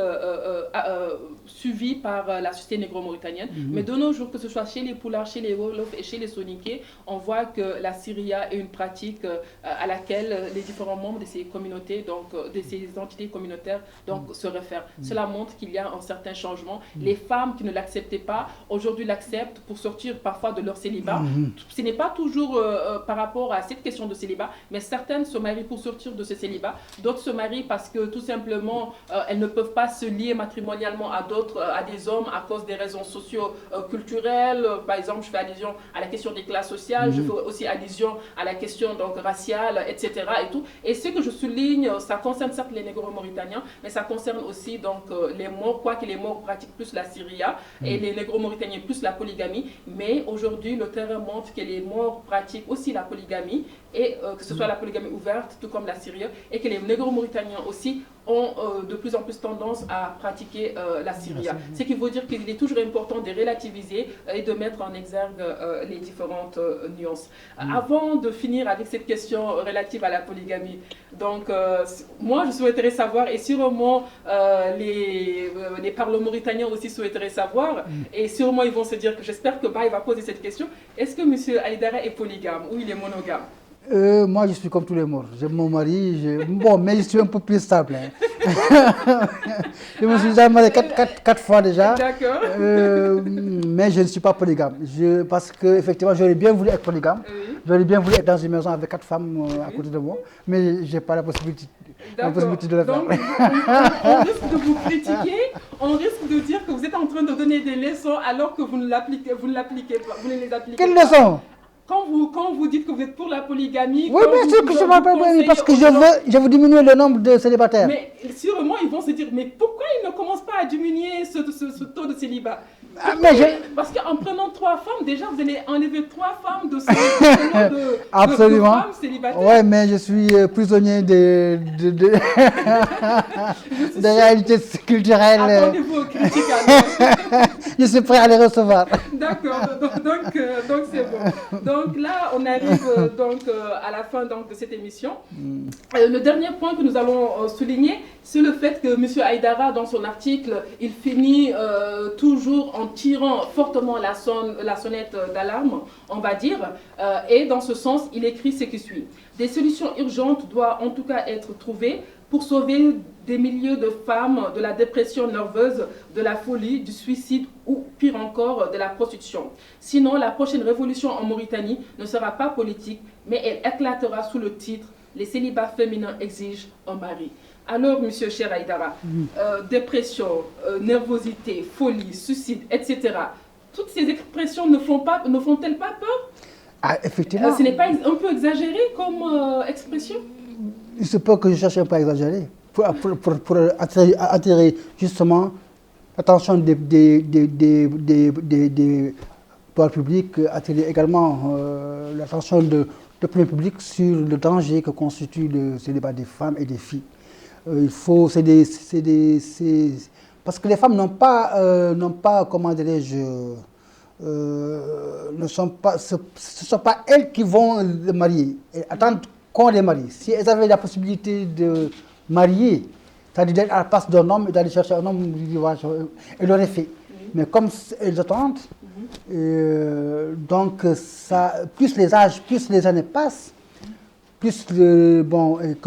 suivie par la société négro-mauritanienne, mais de nos jours, que ce soit chez les Pulaars, chez les Wolofs et chez les Soninké, on voit que la syria est une pratique à laquelle les différents membres de ces communautés, donc de ces entités communautaires, donc se réfèrent. Cela montre qu'il y a un certain changement. Les femmes qui ne l'acceptaient pas, aujourd'hui l'acceptent pour sortir parfois de leur célibat. Ce n'est pas toujours par rapport à cette question de célibat, mais certaines se marient pour sortir de ce célibat. D'autres se marient parce que tout simplement, elles ne peuvent pas se lier matrimonialement à des hommes à cause des raisons socio-culturelles. Par exemple, je fais allusion à la question des classes sociales, je fais aussi allusion à la question donc, raciale, etc. Et tout. Et ce que je souligne, ça concerne certes les négro-mauritaniens, mais ça concerne aussi donc, les morts, quoique les morts pratiquent plus la syria et les négro-mauritaniens plus la polygamie, mais aujourd'hui le terrain montre que les morts pratiquent aussi la polygamie et que ce soit la polygamie ouverte tout comme la syrie et que les négro-mauritaniens aussi ont de plus en plus tendance à pratiquer la syria. Ce qui veut dire qu'il est toujours important de relativiser et de mettre en exergue les différentes nuances. Avant de finir avec cette question relative à la polygamie, donc moi je souhaiterais savoir et sûrement les parlo-mauritaniens aussi souhaiteraient savoir et sûrement ils vont se dire que j'espère que Baye va poser cette question. Est-ce que M. Haïdara est polygame ou il est monogame? Moi, je suis comme tous les morts. Je me marie, bon, mais je suis un peu plus stable. Hein. Je me suis déjà marié quatre fois déjà. D'accord. Mais je ne suis pas polygame. Parce qu'effectivement, j'aurais bien voulu être polygame. Oui. J'aurais bien voulu être dans une maison avec 4 femmes à côté de moi. Mais je n'ai pas la possibilité de le faire. Donc, on risque de vous critiquer, on risque de dire que vous êtes en train de donner des leçons alors que vous ne l'appliquez pas, vous ne les appliquez Quelle pas. leçon? Quand vous dites que vous êtes pour la polygamie, Oui, bien sûr que je ne vais pas, parce que je veux diminuer le nombre de célibataires. Mais sûrement, ils vont se dire, mais pourquoi ils ne commencent pas à diminuer ce taux de célibat? Parce qu'en prenant 3 femmes, déjà, vous allez enlever 3 femmes de Absolument. De femmes célibataires. Oui, mais je suis prisonnier des réalités culturelles. Attendez-vous aux critiques alors. Je suis prêt à les recevoir. D'accord, donc c'est bon. Donc là, on arrive à la fin de cette émission. Le dernier point que nous allons souligner, c'est le fait que M. Haïdara, dans son article, il finit toujours en tirant fortement la sonnette d'alarme, on va dire. Et dans ce sens, il écrit ce qui suit. Des solutions urgentes doivent en tout cas être trouvées pour sauver des milliers de femmes de la dépression nerveuse, de la folie, du suicide ou pire encore de la prostitution. Sinon, la prochaine révolution en Mauritanie ne sera pas politique, mais elle éclatera sous le titre « Les célibats féminins exigent un mari ». Alors, Monsieur Cheikh Haïdara, dépression, nervosité, folie, suicide, etc., toutes ces expressions ne font-elles pas peur? Ah, effectivement. Ce n'est pas un peu exagéré comme expression? Il se peut que je cherche un peu à exagérer pour attirer justement l'attention des pouvoirs publics, attirer également l'attention de l'opinion publique sur le danger que constitue le célibat des femmes et des filles. Parce que les femmes n'ont pas, comment dirais-je, ce ne sont pas elles qui vont les marier, elles attendent qu'on les marie. Si elles avaient la possibilité de marier, c'est-à-dire d'être à la place d'un homme et d'aller chercher un homme, elles l'auraient fait. Mais comme elles attendent, donc plus les années passent, plus que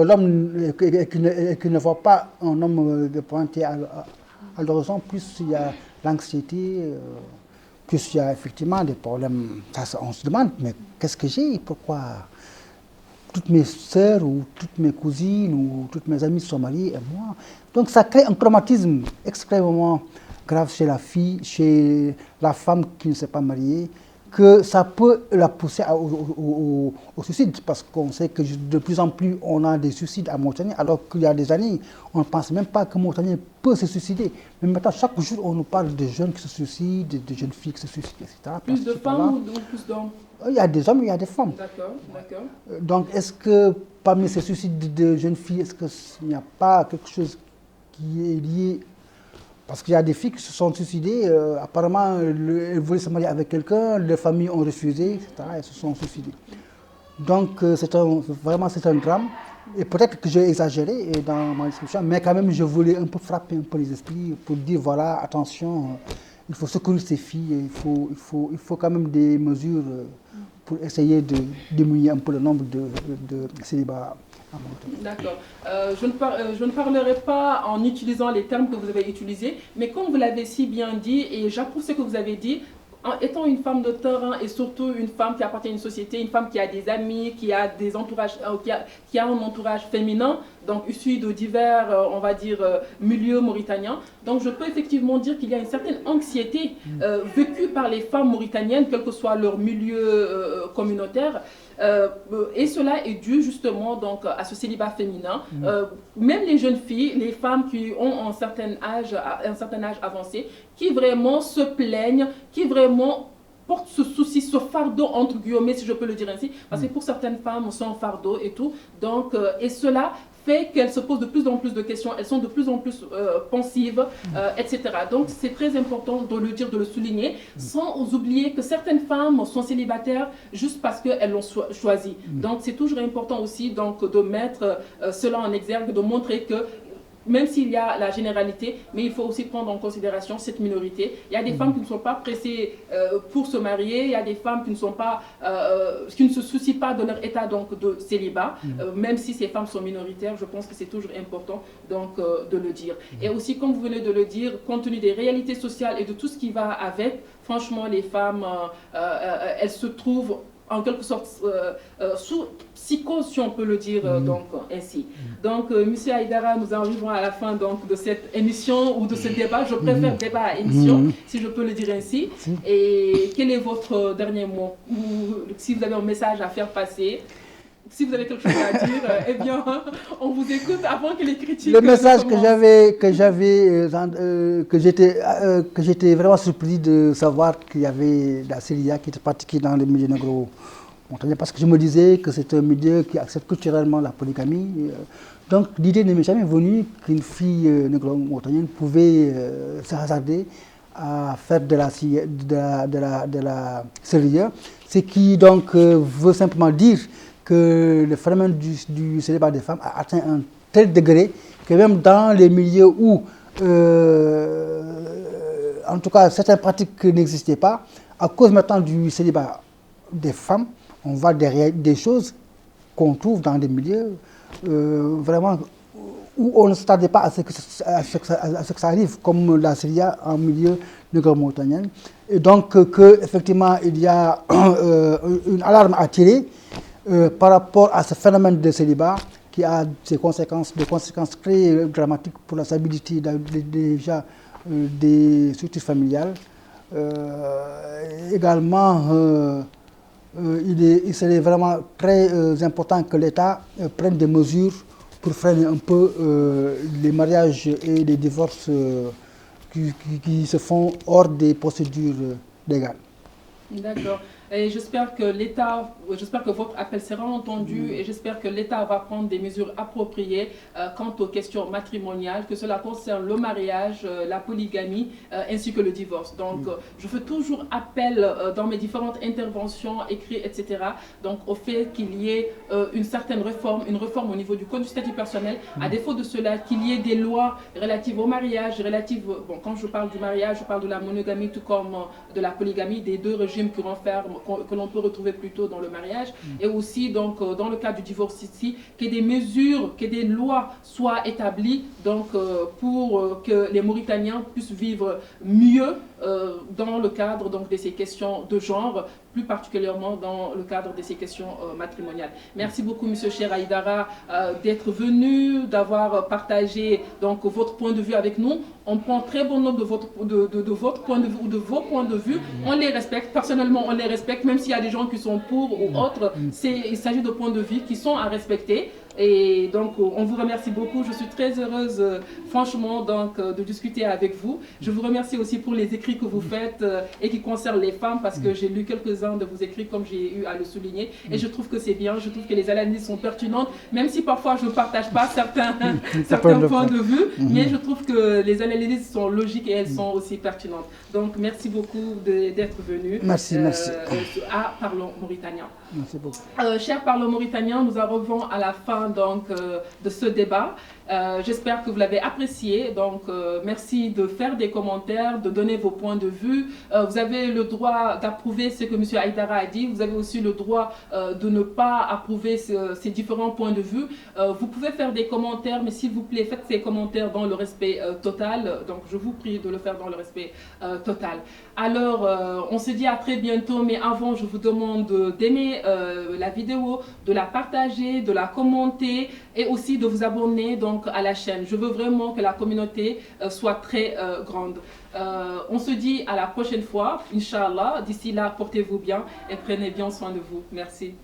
l'homme qui ne voit pas un homme pointer à l'horizon, plus il y a l'anxiété, plus il y a effectivement des problèmes. On se demande, mais qu'est-ce que j'ai? Pourquoi toutes mes sœurs ou toutes mes cousines ou toutes mes amies sont mariées et moi? Donc ça crée un traumatisme extrêmement grave chez la fille, chez la femme qui ne s'est pas mariée, que ça peut la pousser au suicide, parce qu'on sait que de plus en plus on a des suicides à Mauritanie, alors qu'il y a des années, on ne pense même pas que Mauritanie peut se suicider. Mais maintenant, chaque jour, on nous parle de jeunes qui se suicident, de jeunes filles qui se suicident, etc. Plus de femmes ou plus d'hommes? Il y a des hommes, il y a des femmes. D'accord, d'accord. Donc, est-ce que parmi ces suicides de jeunes filles, est-ce qu'il n'y a pas quelque chose qui est lié? Parce qu'il y a des filles qui se sont suicidées, apparemment elles voulaient se marier avec quelqu'un, les familles ont refusé, etc. Elles se sont suicidées. Donc vraiment c'est un drame. Et peut-être que j'ai exagéré dans ma description, mais quand même je voulais un peu frapper un peu les esprits pour dire voilà, attention, il faut secourir ces filles, il faut quand même des mesures pour essayer de diminuer un peu le nombre de célibats. D'accord. Je ne parlerai pas en utilisant les termes que vous avez utilisés, mais comme vous l'avez si bien dit, et j'approuve ce que vous avez dit, en étant une femme de terrain et surtout une femme qui appartient à une société, une femme qui a des amis, qui a des entourages, qui a un entourage féminin, donc issu de divers, on va dire, milieux mauritaniens. Donc je peux effectivement dire qu'il y a une certaine anxiété vécue par les femmes mauritaniennes, quel que soit leur milieu communautaire. Et cela est dû justement donc, à ce célibat féminin. Même les jeunes filles, les femmes qui ont un certain âge avancé, qui vraiment se plaignent, qui vraiment portent ce souci, ce fardeau entre guillemets, si je peux le dire ainsi, parce que pour certaines femmes, c'est un fardeau et tout. Donc, et cela fait qu'elles se posent de plus en plus de questions, elles sont de plus en plus pensives, etc. Donc c'est très important de le dire, de le souligner, sans oublier que certaines femmes sont célibataires juste parce qu'elles l'ont choisi. Donc c'est toujours important aussi donc, de mettre cela en exergue, de montrer que même s'il y a la généralité, mais il faut aussi prendre en considération cette minorité. Il y a des femmes qui ne sont pas pressées pour se marier, il y a des femmes qui ne sont pas, qui ne se soucient pas de leur état donc de célibat, même si ces femmes sont minoritaires. Je pense que c'est toujours important donc de le dire. Et aussi, comme vous venez de le dire, compte tenu des réalités sociales et de tout ce qui va avec, franchement, les femmes, elles se trouvent en quelque sorte sous psychose, si on peut le dire donc ainsi. Donc, Monsieur Haïdara, nous arrivons à la fin donc, de cette émission ou de ce débat. Je préfère débat à émission, si je peux le dire ainsi. Et quel est votre dernier mot? Ou si vous avez un message à faire passer, si vous avez quelque chose à dire, eh bien, on vous écoute avant que les critiques. Le message que j'étais vraiment surpris de savoir qu'il y avait la Syria qui était pratiquée dans le milieu négro-montagnais, parce que je me disais que c'est un milieu qui accepte culturellement la polygamie. Donc l'idée ne m'est jamais venue qu'une fille négro-montagnienne pouvait se hasarder à faire de la Syria, ce qui donc veut simplement dire que le phénomène du célibat des femmes a atteint un tel degré que même dans les milieux où, en tout cas, certaines pratiques n'existaient pas, à cause maintenant du célibat des femmes, on voit des choses qu'on trouve dans des milieux vraiment où on ne s'attendait pas à ce que ça arrive, comme la Syrie en milieu négro-montagnais. Et donc, effectivement, il y a une alarme à tirer par rapport à ce phénomène de célibat qui a des conséquences très dramatiques pour la stabilité déjà des structures familiales. Également, il serait vraiment très important que l'État prenne des mesures pour freiner un peu les mariages et les divorces qui se font hors des procédures légales. D'accord. Et j'espère que votre appel sera entendu et j'espère que l'État va prendre des mesures appropriées quant aux questions matrimoniales, que cela concerne le mariage, la polygamie ainsi que le divorce. Donc, je fais toujours appel dans mes différentes interventions, écrites, etc. Donc, au fait qu'il y ait une certaine réforme, une réforme au niveau du code du statut personnel. À défaut de cela, qu'il y ait des lois relatives au mariage, quand je parle du mariage, je parle de la monogamie tout comme de la polygamie, des deux régimes qui renferment que l'on peut retrouver plutôt dans le mariage, et aussi donc dans le cas du divorce ici, que des mesures, que des lois soient établies donc pour que les Mauritaniens puissent vivre mieux dans le cadre donc de ces questions de genre, plus particulièrement dans le cadre de ces questions matrimoniales. Merci beaucoup, Monsieur Cheikh Haïdara, d'être venu, d'avoir partagé donc votre point de vue avec nous. On prend très bon note de votre point de vue ou de vos points de vue. On les respecte. Personnellement, on les respecte, même s'il y a des gens qui sont pour ou autres. Il s'agit de points de vue qui sont à respecter. Et donc, on vous remercie beaucoup. Je suis très heureuse, franchement, donc, de discuter avec vous. Je vous remercie aussi pour les écrits que vous faites et qui concernent les femmes, parce que j'ai lu quelques-uns de vos écrits, comme j'ai eu à le souligner. Et je trouve que c'est bien. Je trouve que les analyses sont pertinentes, même si parfois je ne partage pas certains points de vue. Mais je trouve que les analyses sont logiques et elles sont aussi pertinentes. Donc, merci beaucoup d'être venu. Merci. À Parlons Mauritanien. Merci beaucoup. Chers Parlons Mauritaniens, nous arrivons à la fin donc, de ce débat. J'espère que vous l'avez apprécié. Donc, merci de faire des commentaires, de donner vos points de vue. Vous avez le droit d'approuver ce que M. Haïdara a dit. Vous avez aussi le droit de ne pas approuver ces différents points de vue. Vous pouvez faire des commentaires, mais s'il vous plaît, faites ces commentaires dans le respect total. Donc, je vous prie de le faire dans le respect total. Alors, on se dit à très bientôt, mais avant, je vous demande d'aimer la vidéo, de la partager, de la commenter et aussi de vous abonner donc, à la chaîne. Je veux vraiment que la communauté soit très grande. On se dit à la prochaine fois, Inch'Allah. D'ici là, portez-vous bien et prenez bien soin de vous. Merci.